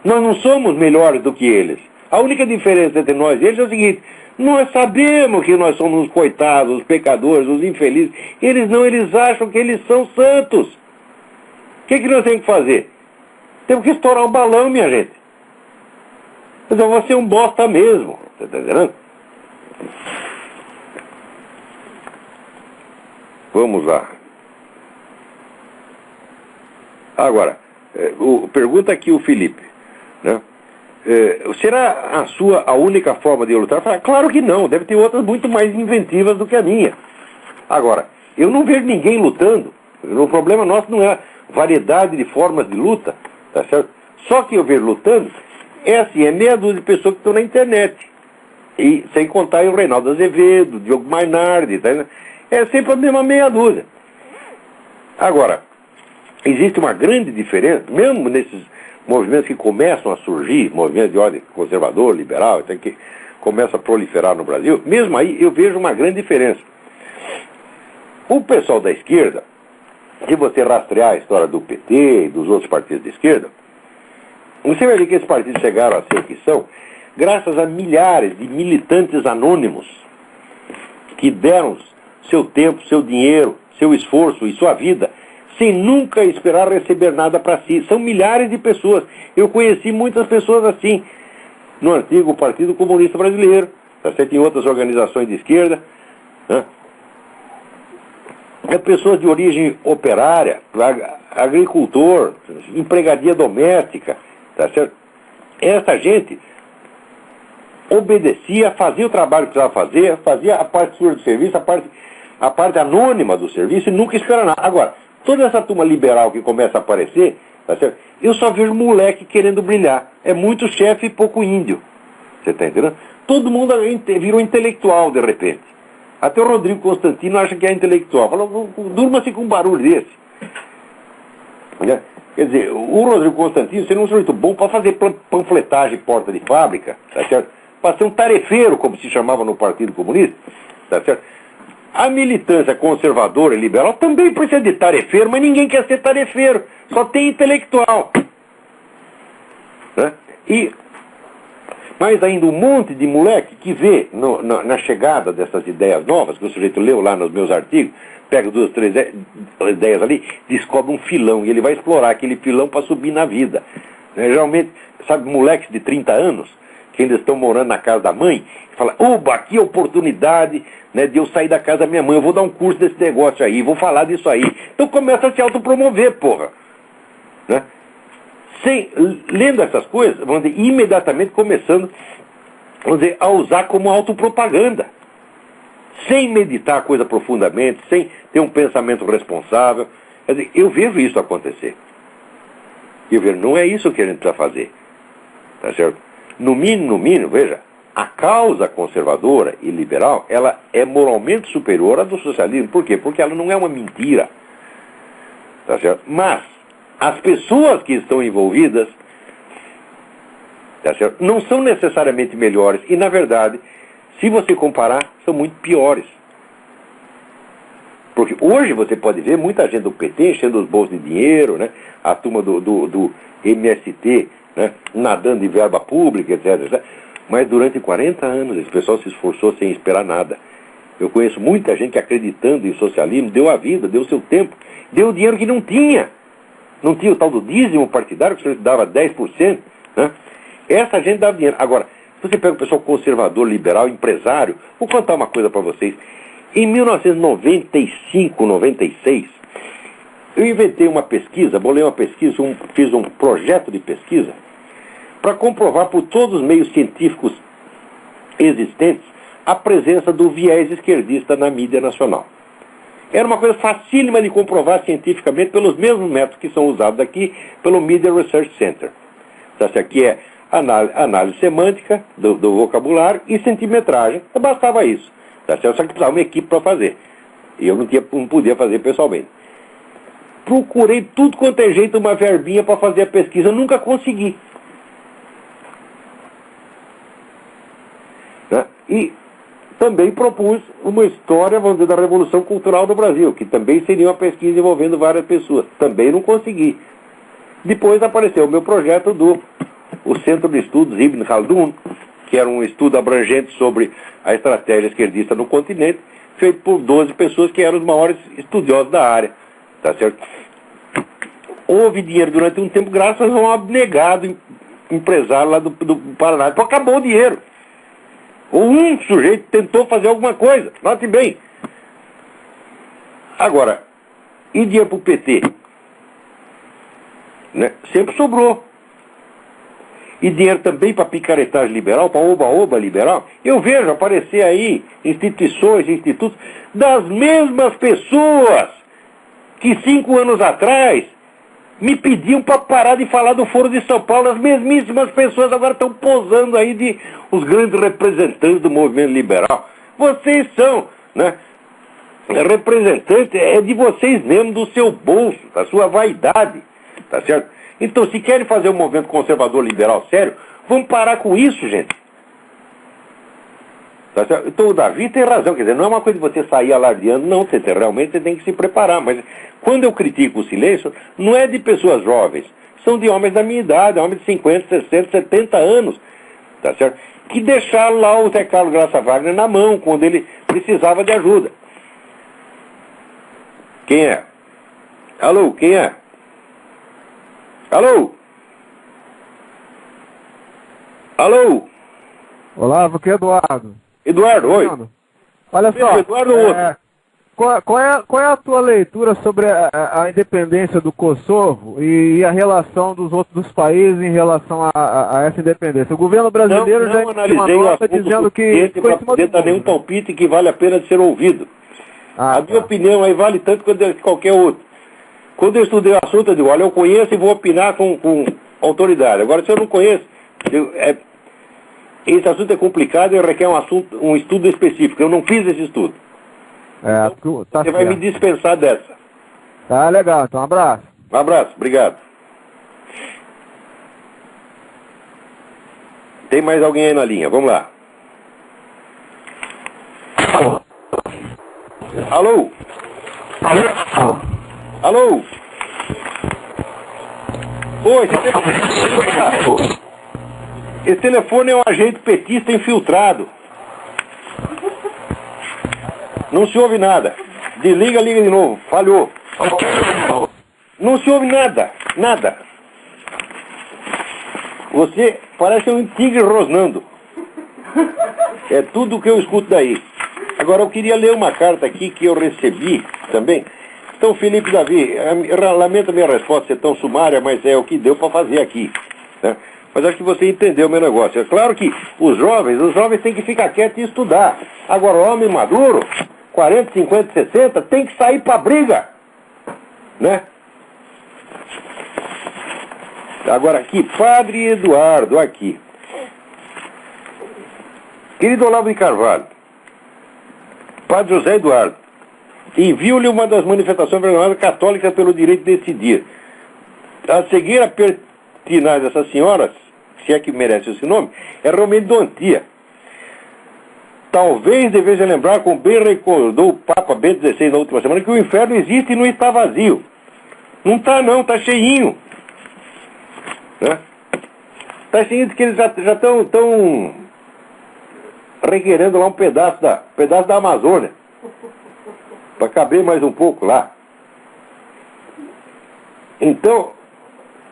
Nós não somos melhores do que eles. A única diferença entre nós e eles é o seguinte: nós sabemos que nós somos os coitados, os pecadores, os infelizes. Eles não, eles acham que eles são santos. O que nós temos que fazer? Temos que estourar um balão, minha gente. Então você é um bosta mesmo. Você está entendendo? Vamos lá. Agora, pergunta aqui o Felipe, né? Será a única forma de eu lutar? Claro que não, deve ter outras muito mais inventivas do que a minha. Agora, eu não vejo ninguém lutando. O problema nosso não é a variedade de formas de luta, tá certo? Só que eu vejo lutando é meia dúzia de pessoas que estão na internet. E sem contar o Reinaldo Azevedo, o Diogo Mainardi, tá? É sempre a mesma meia dúzia. Agora, existe uma grande diferença, mesmo nesses movimentos que começam a surgir, movimentos de ordem conservador, liberal, que começam a proliferar no Brasil, mesmo aí eu vejo uma grande diferença. O pessoal da esquerda, se você rastrear a história do PT e dos outros partidos de esquerda, você vai ver que esses partidos chegaram a ser o que são graças a milhares de militantes anônimos que deram seu tempo, seu dinheiro, seu esforço e sua vida sem nunca esperar receber nada para si. São milhares de pessoas. Eu conheci muitas pessoas assim no antigo Partido Comunista Brasileiro, certo? Em outras organizações de esquerda, né? Pessoas de origem operária, agricultor, empregadia doméstica, tá certo? Essa gente obedecia, fazia o trabalho que precisava fazer, fazia a parte sua do serviço, a parte anônima do serviço e nunca espera nada. Agora, toda essa turma liberal que começa a aparecer, tá certo? Eu só vejo moleque querendo brilhar. É muito chefe e pouco índio. Você está entendendo? Todo mundo virou intelectual de repente. Até o Rodrigo Constantino acha que é intelectual. Fala: durma-se com um barulho desse. Quer dizer, o Rodrigo Constantino seria um sujeito bom para fazer panfletagem porta de fábrica, tá certo? Para ser um tarefeiro, como se chamava no Partido Comunista, tá certo? A militância conservadora e liberal também precisa de tarefeiro, mas ninguém quer ser tarefeiro, só tem intelectual. Né? Mas ainda um monte de moleque que vê na chegada dessas ideias novas, que o sujeito leu lá nos meus artigos, pega 2, 3 ideias ali, descobre um filão, e ele vai explorar aquele filão para subir na vida. Né? Geralmente, sabe, moleques de 30 anos, que ainda estão morando na casa da mãe, fala, oba, aqui é a oportunidade, né, de eu sair da casa da minha mãe, eu vou dar um curso desse negócio aí, vou falar disso aí. Então começa a se autopromover, porra. Né? Lendo essas coisas, vamos dizer, imediatamente começando, vamos dizer, a usar como autopropaganda. Sem meditar a coisa profundamente, sem ter um pensamento responsável. Quer dizer, eu vejo isso acontecer. Eu vejo, não é isso que a gente precisa fazer. Tá certo? No mínimo, veja, a causa conservadora e liberal, ela é moralmente superior à do socialismo. Por quê? Porque ela não é uma mentira. Tá certo? Mas as pessoas que estão envolvidas, tá certo, não são necessariamente melhores. E, na verdade, se você comparar, são muito piores. Porque hoje você pode ver muita gente do PT enchendo os bolsos de dinheiro, né? A turma do MST, né? Nadando em verba pública, etc. Mas durante 40 anos esse pessoal se esforçou sem esperar nada. Eu conheço muita gente que, acreditando em socialismo, deu a vida, deu o seu tempo, deu o dinheiro que não tinha. Não tinha o tal do dízimo partidário, que o senhor dava 10%. Né? Essa gente dava dinheiro. Agora, se você pega o pessoal conservador, liberal, empresário, vou contar uma coisa para vocês. Em 1995, 96, eu inventei uma pesquisa, bolei uma pesquisa, fiz um projeto de pesquisa para comprovar por todos os meios científicos existentes a presença do viés esquerdista na mídia nacional. Era uma coisa facílima de comprovar cientificamente pelos mesmos métodos que são usados aqui pelo Media Research Center. Então, isso aqui é análise semântica do vocabulário e centimetragem. Então, bastava isso. Tá certo? Só que precisava uma equipe para fazer. E eu não podia fazer pessoalmente. Procurei tudo quanto é jeito, uma verbinha para fazer a pesquisa. Eu nunca consegui. Né? E também propus uma história, vamos dizer, da Revolução Cultural do Brasil, que também seria uma pesquisa envolvendo várias pessoas. Também não consegui. Depois apareceu o meu projeto o Centro de Estudos Ibn Khaldun, que era um estudo abrangente sobre a estratégia esquerdista no continente, feito por 12 pessoas que eram os maiores estudiosos da área. Tá certo? Houve dinheiro durante um tempo graças a um abnegado empresário lá do Paraná. Então acabou o dinheiro. Ou um sujeito tentou fazer alguma coisa. Note bem. Agora, e dinheiro para o PT? Né? Sempre sobrou. E dinheiro também para picaretagem liberal, para oba-oba liberal. Eu vejo aparecer aí instituições, institutos das mesmas pessoas que 5 anos atrás me pediam para parar de falar do Foro de São Paulo. As mesmíssimas pessoas agora estão posando aí de os grandes representantes do movimento liberal. Vocês são, né, representantes, é de vocês mesmo, do seu bolso, da sua vaidade, tá certo? Então, se querem fazer um movimento conservador liberal sério, vamos parar com isso, gente. Tá certo? Então, o Davi tem razão, quer dizer, não é uma coisa de você sair alardeando, não, realmente você tem que se preparar, mas quando eu critico o silêncio, não é de pessoas jovens, são de homens da minha idade, homens de 50, 60, 70 anos, tá certo? Que deixaram lá o Zé Carlos Graça Wagner na mão, quando ele precisava de ajuda. Quem é? Alô, quem é? Alô? Alô? Olá, aqui é Eduardo. Eduardo, oi. Olha só, Eduardo ou outro? qual é a tua leitura sobre a independência do Kosovo e a relação dos países em relação a essa independência? O governo brasileiro já emitiu uma nota dizendo que foi em cima do dar nenhum palpite que vale a pena de ser ouvido. A minha opinião aí vale tanto quanto de qualquer outro. Quando eu estudei o assunto, eu digo, olha, eu conheço e vou opinar com autoridade. Agora, se eu não conheço, esse assunto é complicado e requer um estudo específico. Eu não fiz esse estudo. Então, você vai me dispensar dessa. Tá legal, então um abraço. Um abraço, obrigado. Tem mais alguém aí na linha? Vamos lá. Alô? Alô? Oi, esse telefone é um agente petista infiltrado. Não se ouve nada. Desliga, liga de novo. Falhou. Não se ouve nada. Nada. Você parece um tigre rosnando. É tudo que eu escuto daí. Agora, eu queria ler uma carta aqui que eu recebi também. Então, Felipe Davi, lamento a minha resposta ser tão sumária, mas é o que deu para fazer aqui, né? Mas acho que você entendeu o meu negócio. É claro que os jovens têm que ficar quietos e estudar. Agora, o homem maduro, 40, 50, 60, tem que sair para briga, né? Agora aqui, Padre Eduardo, aqui. Querido Olavo de Carvalho, Padre José Eduardo, envio-lhe uma das manifestações vergonhosas católicas pelo direito de decidir. A cegueira pertinaz dessas senhoras, se é que merece esse nome, é realmente doentia. Talvez devesse lembrar, como bem recordou o Papa Bento XVI na última semana, que o inferno existe e não está vazio. Não está não, está cheinho. Né? Está cheinho de que eles já estão requerendo lá um pedaço da Amazônia. Para caber mais um pouco lá. Então,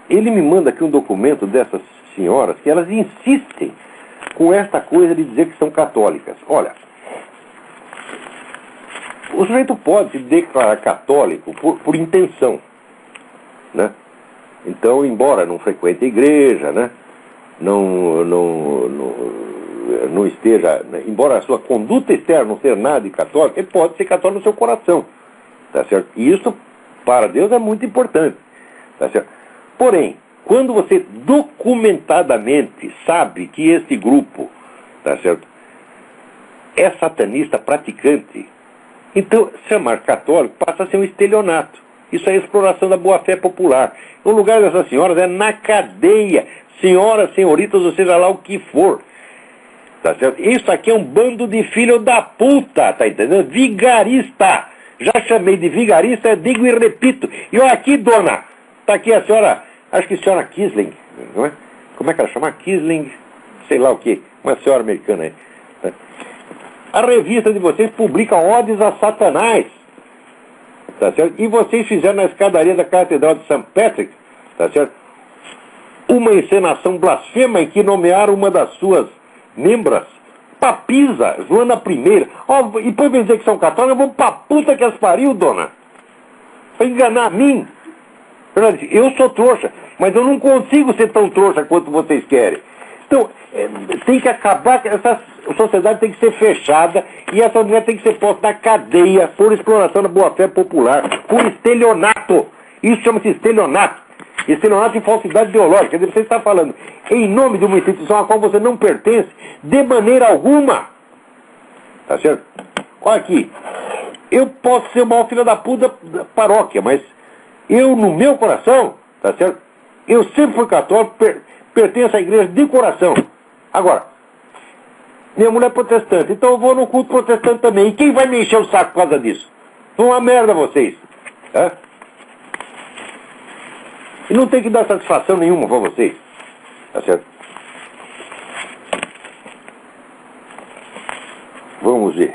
ele me manda aqui um documento dessas senhoras que elas insistem com esta coisa de dizer que são católicas. Olha, o sujeito pode se declarar católico por intenção, né? Então, embora não frequente a igreja, né? Não esteja, embora a sua conduta externa não seja nada de católico, ele pode ser católico no seu coração, tá certo? E isso, para Deus, é muito importante, tá certo? Porém, quando você documentadamente sabe que esse grupo, tá certo, é satanista praticante, então chamar católico passa a ser um estelionato. Isso é exploração da boa-fé popular. O lugar dessas senhoras é na cadeia. Senhoras, senhoritas, ou seja lá o que for. Tá certo? Isso aqui é um bando de filho da puta, tá entendendo? Vigarista. Já chamei de vigarista, digo e repito. E olha aqui, dona. Tá aqui a senhora, acho que a senhora Kisling, não é? Como é que ela chama? Kisling, sei lá o quê. Uma senhora americana aí. A revista de vocês publica odes a Satanás. Tá certo? E vocês fizeram na escadaria da Catedral de St. Patrick, tá certo? Uma encenação blasfema em que nomearam uma das suas membras, Papisa, Joana I. Oh, e depois dizer que são católicos, eu vou pra puta que as pariu, dona. Pra enganar a mim. Eu sou trouxa, mas eu não consigo ser tão trouxa quanto vocês querem. Então, tem que acabar, essa sociedade tem que ser fechada e essa mulher tem que ser posta na cadeia por exploração da boa-fé popular, por estelionato. Isso chama-se estelionato. Estelionato e falsidade ideológica. Quer dizer, você está falando em nome de uma instituição a qual você não pertence de maneira alguma. Tá certo? Olha aqui. Eu posso ser o maior filho da puta da paróquia, mas eu, no meu coração, tá certo? Eu sempre fui católico, pertenço à igreja de coração. Agora, minha mulher é protestante, então eu vou no culto protestante também. E quem vai me encher o saco por causa disso? São uma merda vocês. Tá? E não tem que dar satisfação nenhuma pra vocês. Tá certo? Vamos ver.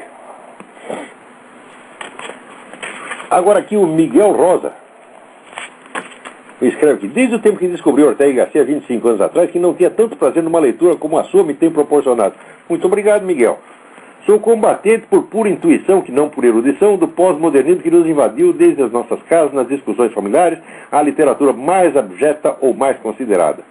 Agora aqui o Miguel Rosa escreve aqui: desde o tempo que descobriu Ortega y Gasset, 25 anos atrás, que não tinha tanto prazer numa leitura como a sua me tem proporcionado. Muito obrigado, Miguel. Sou combatente por pura intuição, que não por erudição, do pós-modernismo que nos invadiu desde as nossas casas, nas discussões familiares, a literatura mais abjeta ou mais considerada.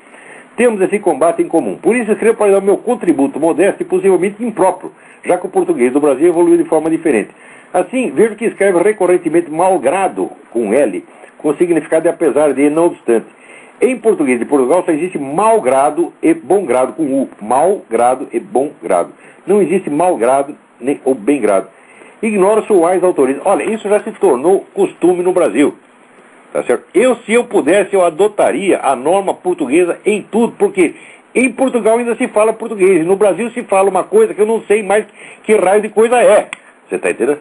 Temos esse combate em comum. Por isso escrevo para dar o meu contributo modesto e possivelmente impróprio, já que o português do Brasil evoluiu de forma diferente. Assim, vejo que escreve recorrentemente malgrado, com L, com significado de apesar de, não obstante. Em português de Portugal só existe mau grado e bom grado, com U. Mau grado e bom grado. Não existe mau grado nem ou bem grado. Ignoro suais autores. Olha, isso já se tornou costume no Brasil. Tá certo? Se eu pudesse, eu adotaria a norma portuguesa em tudo, porque Em Portugal ainda se fala português. No Brasil se fala uma coisa que eu não sei mais que raio de coisa é. Você está entendendo?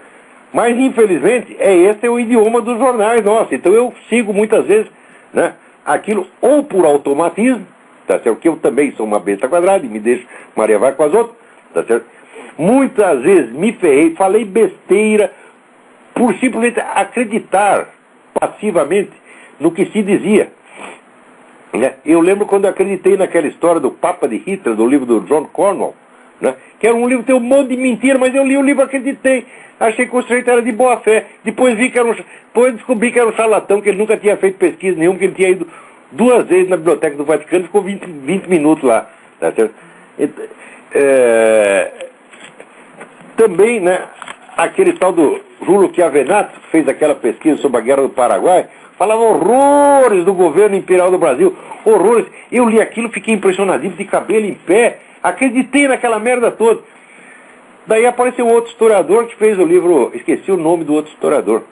Mas, infelizmente, esse é o idioma dos jornais nossos. Então eu sigo muitas vezes, né, aquilo ou por automatismo, tá certo? Que eu também sou uma besta quadrada e me deixo Maria vai com as outras, tá certo? Muitas vezes me ferrei, falei besteira por simplesmente acreditar passivamente no que se dizia. Né? Eu lembro quando eu acreditei naquela história do Papa de Hitler, do livro do John Cornwell, né? Que era um livro que tem um monte de mentira, mas eu li o livro e acreditei. Achei que o sujeito era de boa fé. Depois descobri que era um charlatão, que ele nunca tinha feito pesquisa nenhuma, que ele tinha ido 2 vezes na biblioteca do Vaticano e ficou 20 minutos lá. Tá certo? Também, né, aquele tal do Júlio Chiavenato, que fez aquela pesquisa sobre a Guerra do Paraguai, falava horrores do governo imperial do Brasil, horrores. Eu li aquilo, fiquei impressionadíssimo, de cabelo em pé, acreditei naquela merda toda. Daí apareceu um outro historiador que fez o livro, esqueci o nome do outro historiador,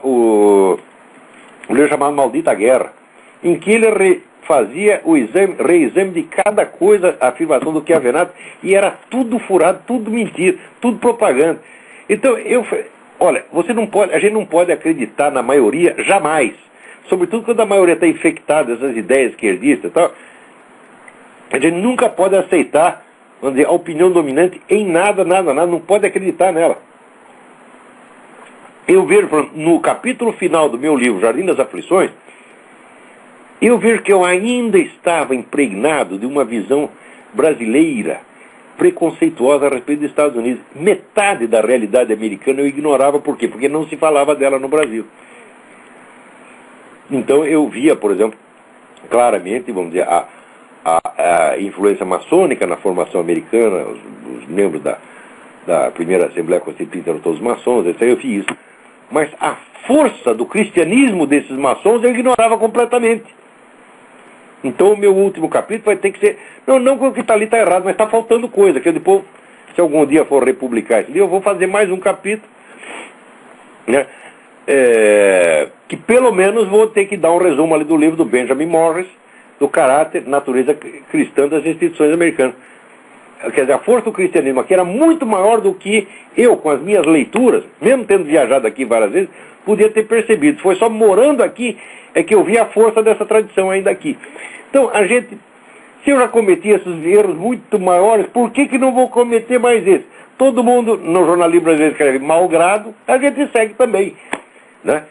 o livro chamado Maldita Guerra, em que ele fazia o reexame de cada coisa, a afirmação do Chiavenato, e era tudo furado, tudo mentira, tudo propaganda. Então, olha, a gente não pode acreditar na maioria jamais, sobretudo quando a maioria está infectada dessas ideias esquerdistas e tal. A gente nunca pode aceitar, vamos dizer, a opinião dominante em nada, não pode acreditar nela. Eu vejo, no capítulo final do meu livro, Jardim das Aflições, eu vejo que eu ainda estava impregnado de uma visão brasileira, preconceituosa a respeito dos Estados Unidos. Metade da realidade americana eu ignorava. Por quê? Porque não se falava dela no Brasil. Então eu via, por exemplo, claramente, vamos dizer, a influência maçônica na formação americana, os membros da primeira Assembleia Constituinte eram todos maçons, etc. Eu vi isso. Mas a força do cristianismo desses maçons eu ignorava completamente. Então o meu último capítulo vai ter que ser... Não que o que está ali está errado, mas está faltando coisa, que eu depois, se algum dia for republicar esse livro, eu vou fazer mais um capítulo, né? Que pelo menos vou ter que dar um resumo ali do livro do Benjamin Morris, do caráter, natureza cristã das instituições americanas. Quer dizer, a força do cristianismo aqui era muito maior do que eu, com as minhas leituras, mesmo tendo viajado aqui várias vezes, podia ter percebido. Foi só morando aqui é que eu vi a força dessa tradição ainda aqui. Então, se eu já cometi esses erros muito maiores, por que não vou cometer mais esses? Todo mundo no jornalismo brasileiro escreve malgrado, a gente segue também, né?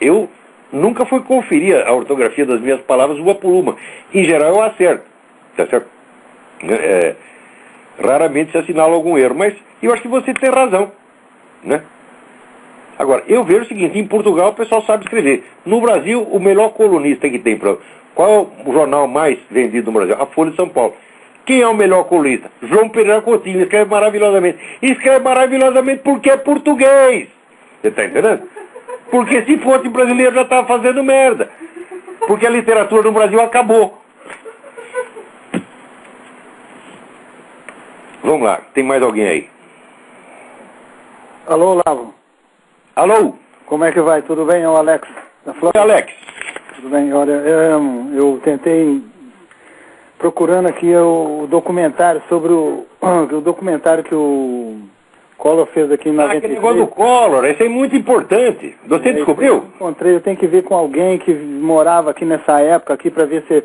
Eu nunca fui conferir a ortografia das minhas palavras uma por uma. Em geral eu acerto, tá certo? Raramente se assinala algum erro, mas eu acho que você tem razão, né? Agora, eu vejo o seguinte, em Portugal o pessoal sabe escrever. No Brasil, o melhor colunista que tem, qual é o jornal mais vendido no Brasil? A Folha de São Paulo. Quem é o melhor colunista? João Pereira Coutinho, escreve maravilhosamente. Escreve maravilhosamente porque é português. Você está entendendo? Porque se fosse brasileiro já estava fazendo merda. Porque a literatura no Brasil acabou. Vamos lá, tem mais alguém aí? Alô, Lavo. Alô? Como é que vai? Tudo bem? É o Alex da Flórida. Alex. Tudo bem. Olha, eu tentei procurando aqui o documentário sobre o documentário que o Collor fez aqui em 93. Aquele negócio do Collor, esse é muito importante. Você descobriu? Eu tenho que ver com alguém que morava aqui nessa época aqui para ver se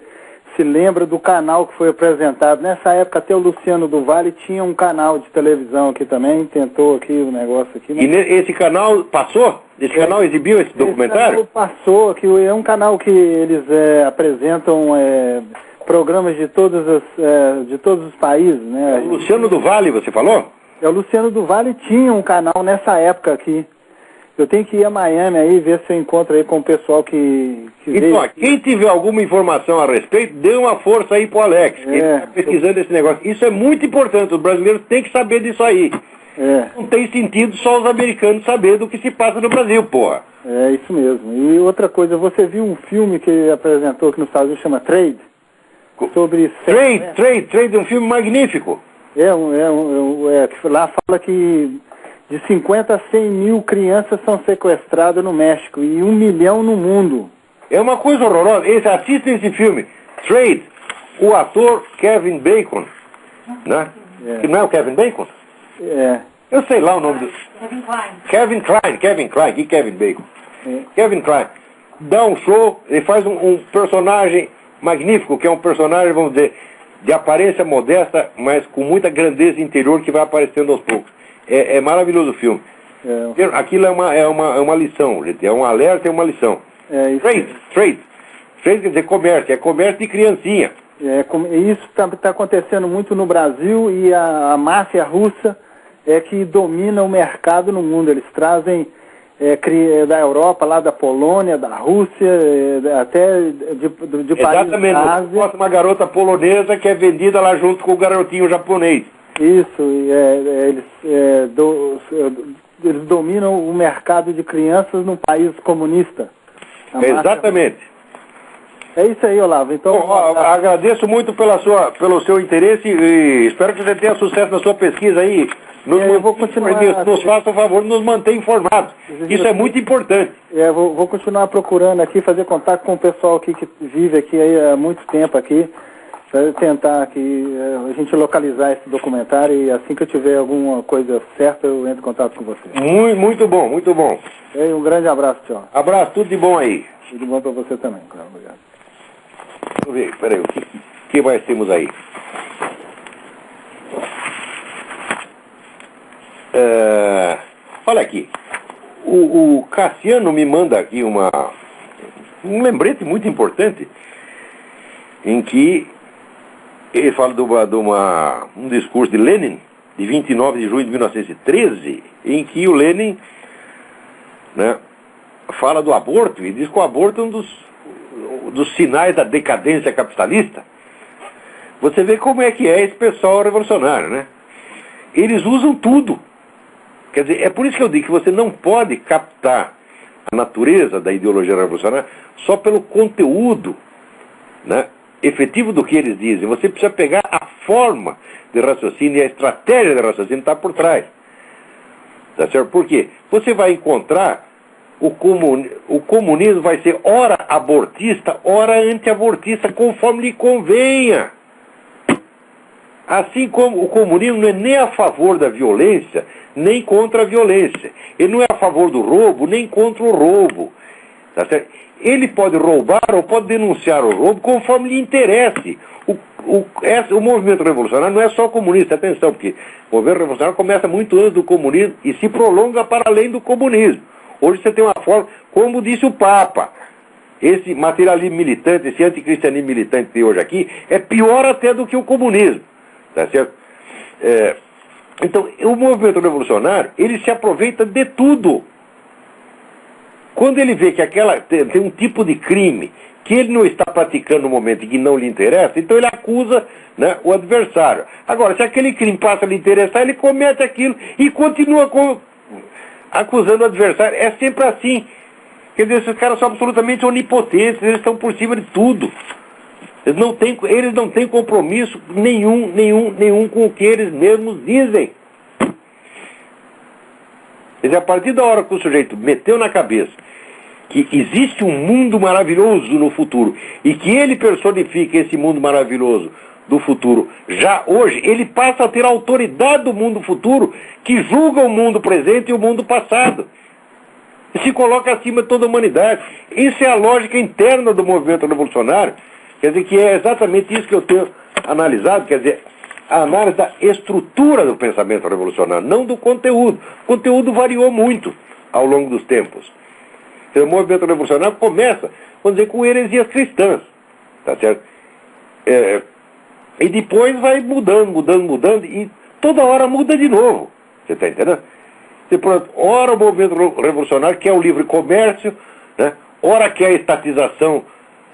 lembra do canal que foi apresentado. Nessa época até o Luciano do Vale tinha um canal de televisão aqui também, tentou aqui o negócio aqui. Mas... E esse canal passou? Esse canal exibiu esse documentário? Esse canal passou, que é um canal que eles apresentam programas de todos os países, né? O Luciano do Vale, você falou? O Luciano do Vale tinha um canal nessa época aqui. Eu tenho que ir a Miami aí, ver se eu encontro aí com o pessoal que então, quem tiver alguma informação a respeito, dê uma força aí pro Alex, que ele está pesquisando esse negócio. Isso é muito importante, os brasileiros têm que saber disso aí. Não tem sentido só os americanos saber do que se passa no Brasil, porra. É, isso mesmo. E outra coisa, você viu um filme que ele apresentou aqui nos Estados Unidos, chama Trade? Sobre... Trade, um filme magnífico. Lá fala que de 50 a 100 mil crianças são sequestradas no México e 1 milhão no mundo. É uma coisa horrorosa. Assistem esse filme, Trade, o ator Kevin Bacon, né? Que não é o Kevin Bacon? É. Eu sei lá o nome do... Kevin Kline, que Kevin Bacon? Kevin Kline. Dá um show, ele faz um personagem magnífico, que é um personagem, vamos dizer, de aparência modesta, mas com muita grandeza interior que vai aparecendo aos poucos. É maravilhoso o filme. Aquilo é uma lição, gente. É um alerta e uma lição. Trade quer dizer comércio, é comércio de criancinha. Isso está acontecendo muito no Brasil, e a máfia russa é que domina o mercado no mundo. Eles trazem da Europa, lá da Polônia, da Rússia, até de países da Ásia. Exatamente, uma garota polonesa que é vendida lá junto com o garotinho japonês. Isso, eles dominam o mercado de crianças num país comunista. Exatamente. É isso aí, Olavo. Então, agradeço muito pelo seu interesse e espero que você tenha sucesso na sua pesquisa aí. Eu vou continuar. Nos faça o favor de nos manter informados. Isso é muito importante. Vou continuar procurando aqui, fazer contato com o pessoal aqui que vive aqui aí há muito tempo aqui, para tentar aqui a gente localizar esse documentário, e assim que eu tiver alguma coisa certa eu entro em contato com você. Muito bom, muito bom. Um grande abraço, tio. Abraço, tudo de bom aí. Tudo de bom para você também, claro. Obrigado. Deixa eu ver, peraí, o que mais temos aí? Olha aqui, o Cassiano me manda aqui um lembrete muito importante, em que ele fala de um discurso de Lenin, de 29 de junho de 1913, em que o Lenin, né, fala do aborto, e diz que o aborto é um dos sinais da decadência capitalista. Você vê como é que é esse pessoal revolucionário, né? Eles usam tudo. Quer dizer, é por isso que eu digo que você não pode captar a natureza da ideologia revolucionária só pelo conteúdo, né, efetivo do que eles dizem. Você precisa pegar a forma de raciocínio e a estratégia de raciocínio que está por trás. Tá certo? Por quê? Você vai encontrar o comunismo vai ser ora abortista, ora anti-abortista, conforme lhe convenha. Assim como o comunismo não é nem a favor da violência, nem contra a violência. Ele não é a favor do roubo, nem contra o roubo. Tá certo? Ele pode roubar ou pode denunciar o roubo conforme lhe interesse. O movimento revolucionário não é só comunista, atenção, porque o movimento revolucionário começa muito antes do comunismo e se prolonga para além do comunismo. Hoje você tem uma forma, como disse o Papa, esse materialismo militante, esse anticristianismo militante que tem hoje aqui, é pior até do que o comunismo. Tá certo? Então, o movimento revolucionário, ele se aproveita de tudo. Quando ele vê que tem um tipo de crime que ele não está praticando no momento em que não lhe interessa, então ele acusa, né, o adversário. Agora, se aquele crime passa a lhe interessar, ele comete aquilo e continua acusando o adversário. É sempre assim. Quer dizer, esses caras são absolutamente onipotentes, eles estão por cima de tudo. Eles não têm compromisso nenhum com o que eles mesmos dizem. Quer dizer, a partir da hora que o sujeito meteu na cabeça que existe um mundo maravilhoso no futuro e que ele personifica esse mundo maravilhoso do futuro já hoje, ele passa a ter a autoridade do mundo futuro que julga o mundo presente e o mundo passado. E se coloca acima de toda a humanidade. Isso é a lógica interna do movimento revolucionário. Quer dizer, que é exatamente isso que eu tenho analisado, quer dizer, a análise da estrutura do pensamento revolucionário, não do conteúdo. O conteúdo variou muito ao longo dos tempos. O movimento revolucionário começa, vamos dizer, com heresias cristãs, tá certo? E depois vai mudando, e toda hora muda de novo. Você está entendendo? Ora o movimento revolucionário quer o livre comércio, né? Ora quer a estatização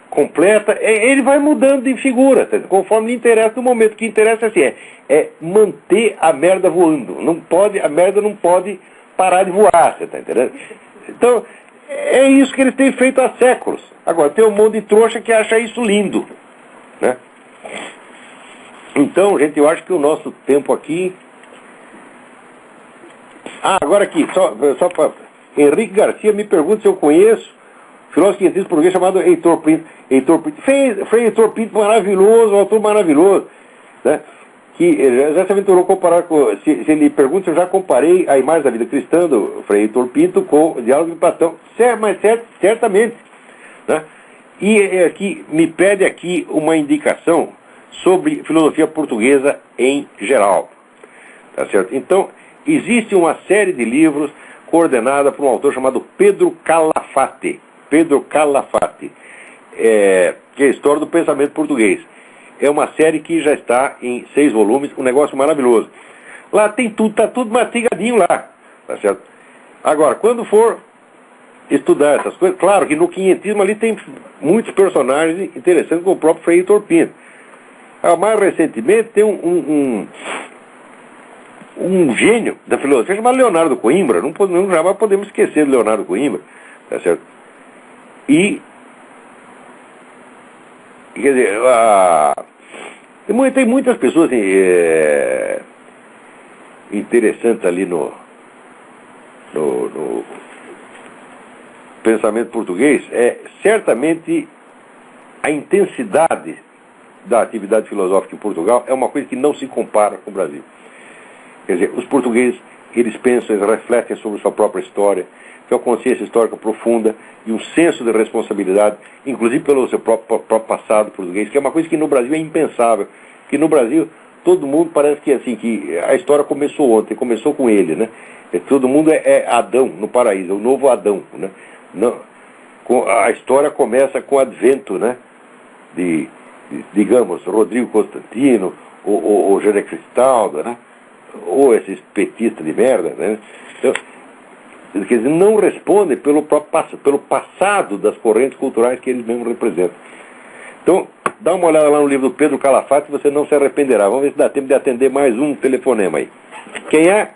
completa, ele vai mudando de figura, tá? Conforme lhe interessa no momento. O que interessa assim, é manter a merda voando. A merda não pode parar de voar, você está entendendo? Então, é isso que eles têm feito há séculos. Agora, tem um monte de trouxa que acha isso lindo, né? Então, gente, eu acho que o nosso tempo aqui... agora aqui, só para... Henrique Garcia me pergunta se eu conheço filósofo quientista português chamado Heitor Pinto. Frei Heitor Pinto, maravilhoso, um autor maravilhoso, né? Que já se aventurou a comparar com... Se ele pergunta, eu já comparei a imagem da vida cristã do Frei Heitor Pinto com o Diálogo de Platão. Mas certamente, né? E aqui, me pede aqui uma indicação sobre filosofia portuguesa em geral. Tá certo? Então, existe uma série de livros coordenada por um autor chamado Pedro Calafate. Pedro Calafate, que é a história do pensamento português. É uma série que já está em 6 volumes, um negócio maravilhoso. Lá tem tudo, está tudo mastigadinho lá, tá certo? Agora, quando for estudar essas coisas, claro que no quinhentismo ali tem muitos personagens interessantes, como o próprio Frei Heitor Pinto. Mais recentemente tem um gênio da filosofia chamado Leonardo Coimbra. Não jamais podemos esquecer de Leonardo Coimbra, tá certo? E, quer dizer, tem muitas pessoas interessantes ali no pensamento português. Certamente a intensidade da atividade filosófica em Portugal é uma coisa que não se compara com o Brasil. Quer dizer, os portugueses, eles pensam, eles refletem sobre sua própria história, tem uma consciência histórica profunda e um senso de responsabilidade, inclusive pelo seu próprio passado português, que é uma coisa que no Brasil é impensável. Que no Brasil, todo mundo parece que assim, que a história começou ontem, começou com ele, né? Todo mundo é Adão no paraíso, o novo Adão, né? Não, a história começa com o advento, né? Digamos, Rodrigo Constantino, ou José Cristaldo, né? Ou esses petistas de merda, né? Então, quer dizer, não respondem pelo passado das correntes culturais que eles mesmos representam. Então, dá uma olhada lá no livro do Pedro Calafate, você não se arrependerá. Vamos ver se dá tempo de atender mais um telefonema aí. Quem é?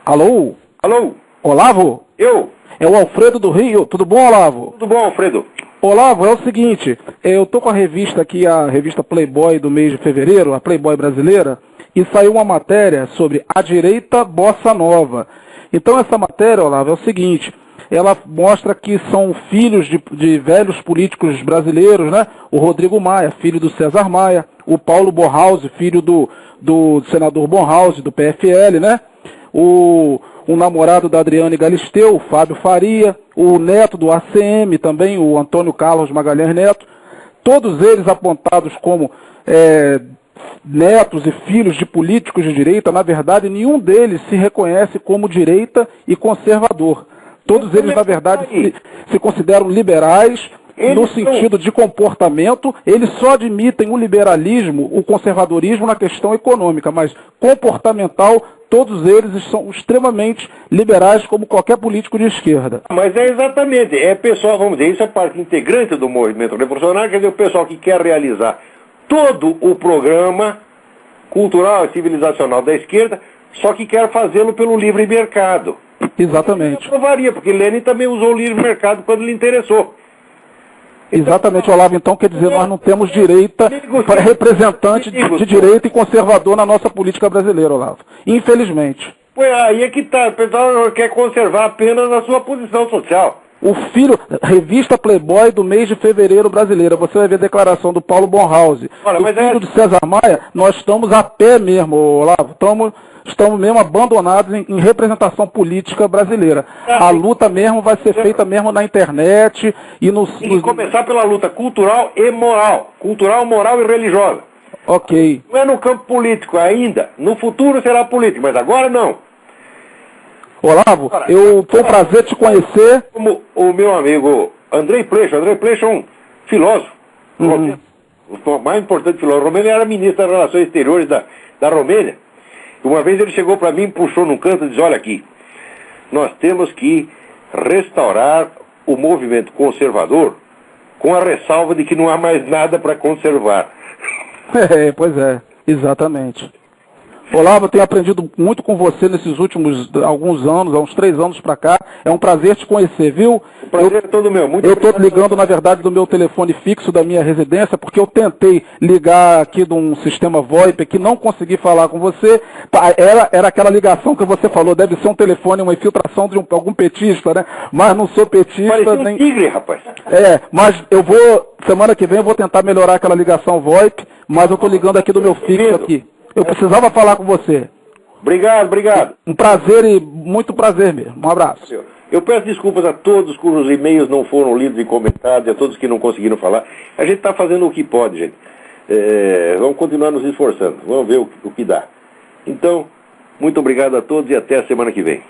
Alô? Alô? Olavo? Eu? É o Alfredo do Rio. Tudo bom, Olavo? Tudo bom, Alfredo? Olavo, é o seguinte, eu tô com a revista aqui, a revista Playboy do mês de fevereiro, a Playboy brasileira, e saiu uma matéria sobre a direita bossa nova. Então essa matéria, Olavo, é o seguinte, ela mostra que são filhos de velhos políticos brasileiros, né? O Rodrigo Maia, filho do César Maia, o Paulo Bornhausen, filho do senador Bornhausen, do PFL, né? O namorado da Adriane Galisteu, o Fábio Faria, o neto do ACM também, o Antônio Carlos Magalhães Neto, todos eles apontados como netos e filhos de políticos de direita. Na verdade, nenhum deles se reconhece como direita e conservador. Todos eles, na verdade, se consideram liberais no sentido de comportamento. Eles só admitem o liberalismo, o conservadorismo na questão econômica, mas comportamental, todos eles são extremamente liberais, como qualquer político de esquerda. Mas é exatamente, pessoal, vamos dizer, isso é parte integrante do movimento revolucionário, quer dizer, o pessoal que quer realizar todo o programa cultural e civilizacional da esquerda, só que quer fazê-lo pelo livre mercado. Exatamente. Não varia, porque Lenin também usou o livre mercado quando lhe interessou. Exatamente, Olavo. Então, quer dizer, nós não temos direita, representante de direita e conservador na nossa política brasileira, Olavo. Infelizmente. Pois aí é que tá, o pessoal quer conservar apenas a sua posição social. O filho, revista Playboy do mês de fevereiro brasileira, você vai ver a declaração do Paulo Bornhausen. O filho de César Maia, nós estamos a pé mesmo, Olavo. Estamos mesmo abandonados em representação política brasileira. A luta mesmo vai ser feita mesmo na internet e Tem que começar pela luta cultural e moral. Cultural, moral e religiosa. Ok. Não é no campo político ainda. No futuro será político, mas agora não. Olavo, foi um prazer te conhecer. Como o meu amigo Andrei Pleixo. Andrei Pleixo é um filósofo. O mais importante filósofo romeno. Ele era ministro das Relações Exteriores da Romênia. Uma vez ele chegou para mim, puxou num canto e disse: olha aqui, nós temos que restaurar o movimento conservador com a ressalva de que não há mais nada para conservar. Pois é, exatamente. Olavo, eu tenho aprendido muito com você nesses últimos alguns anos, há uns 3 anos para cá. É um prazer te conhecer, viu? O prazer é todo meu. Muito Eu estou obrigado. ligando, na verdade, do meu telefone fixo da minha residência, porque eu tentei ligar aqui de um sistema VoIP que não consegui falar com você. Era aquela ligação que você falou, deve ser um telefone, uma infiltração de algum petista, né? Mas não sou petista. Parecia nem... um tigre, rapaz. Mas eu vou, semana que vem eu vou tentar melhorar aquela ligação VoIP, mas eu estou ligando aqui do meu fixo aqui. Eu precisava falar com você. Obrigado, obrigado. Um prazer e muito prazer mesmo. Um abraço. Eu peço desculpas a todos cujos e-mails não foram lidos e comentados, e a todos que não conseguiram falar. A gente está fazendo o que pode, gente. Vamos continuar nos esforçando. Vamos ver o que dá. Então, muito obrigado a todos e até a semana que vem.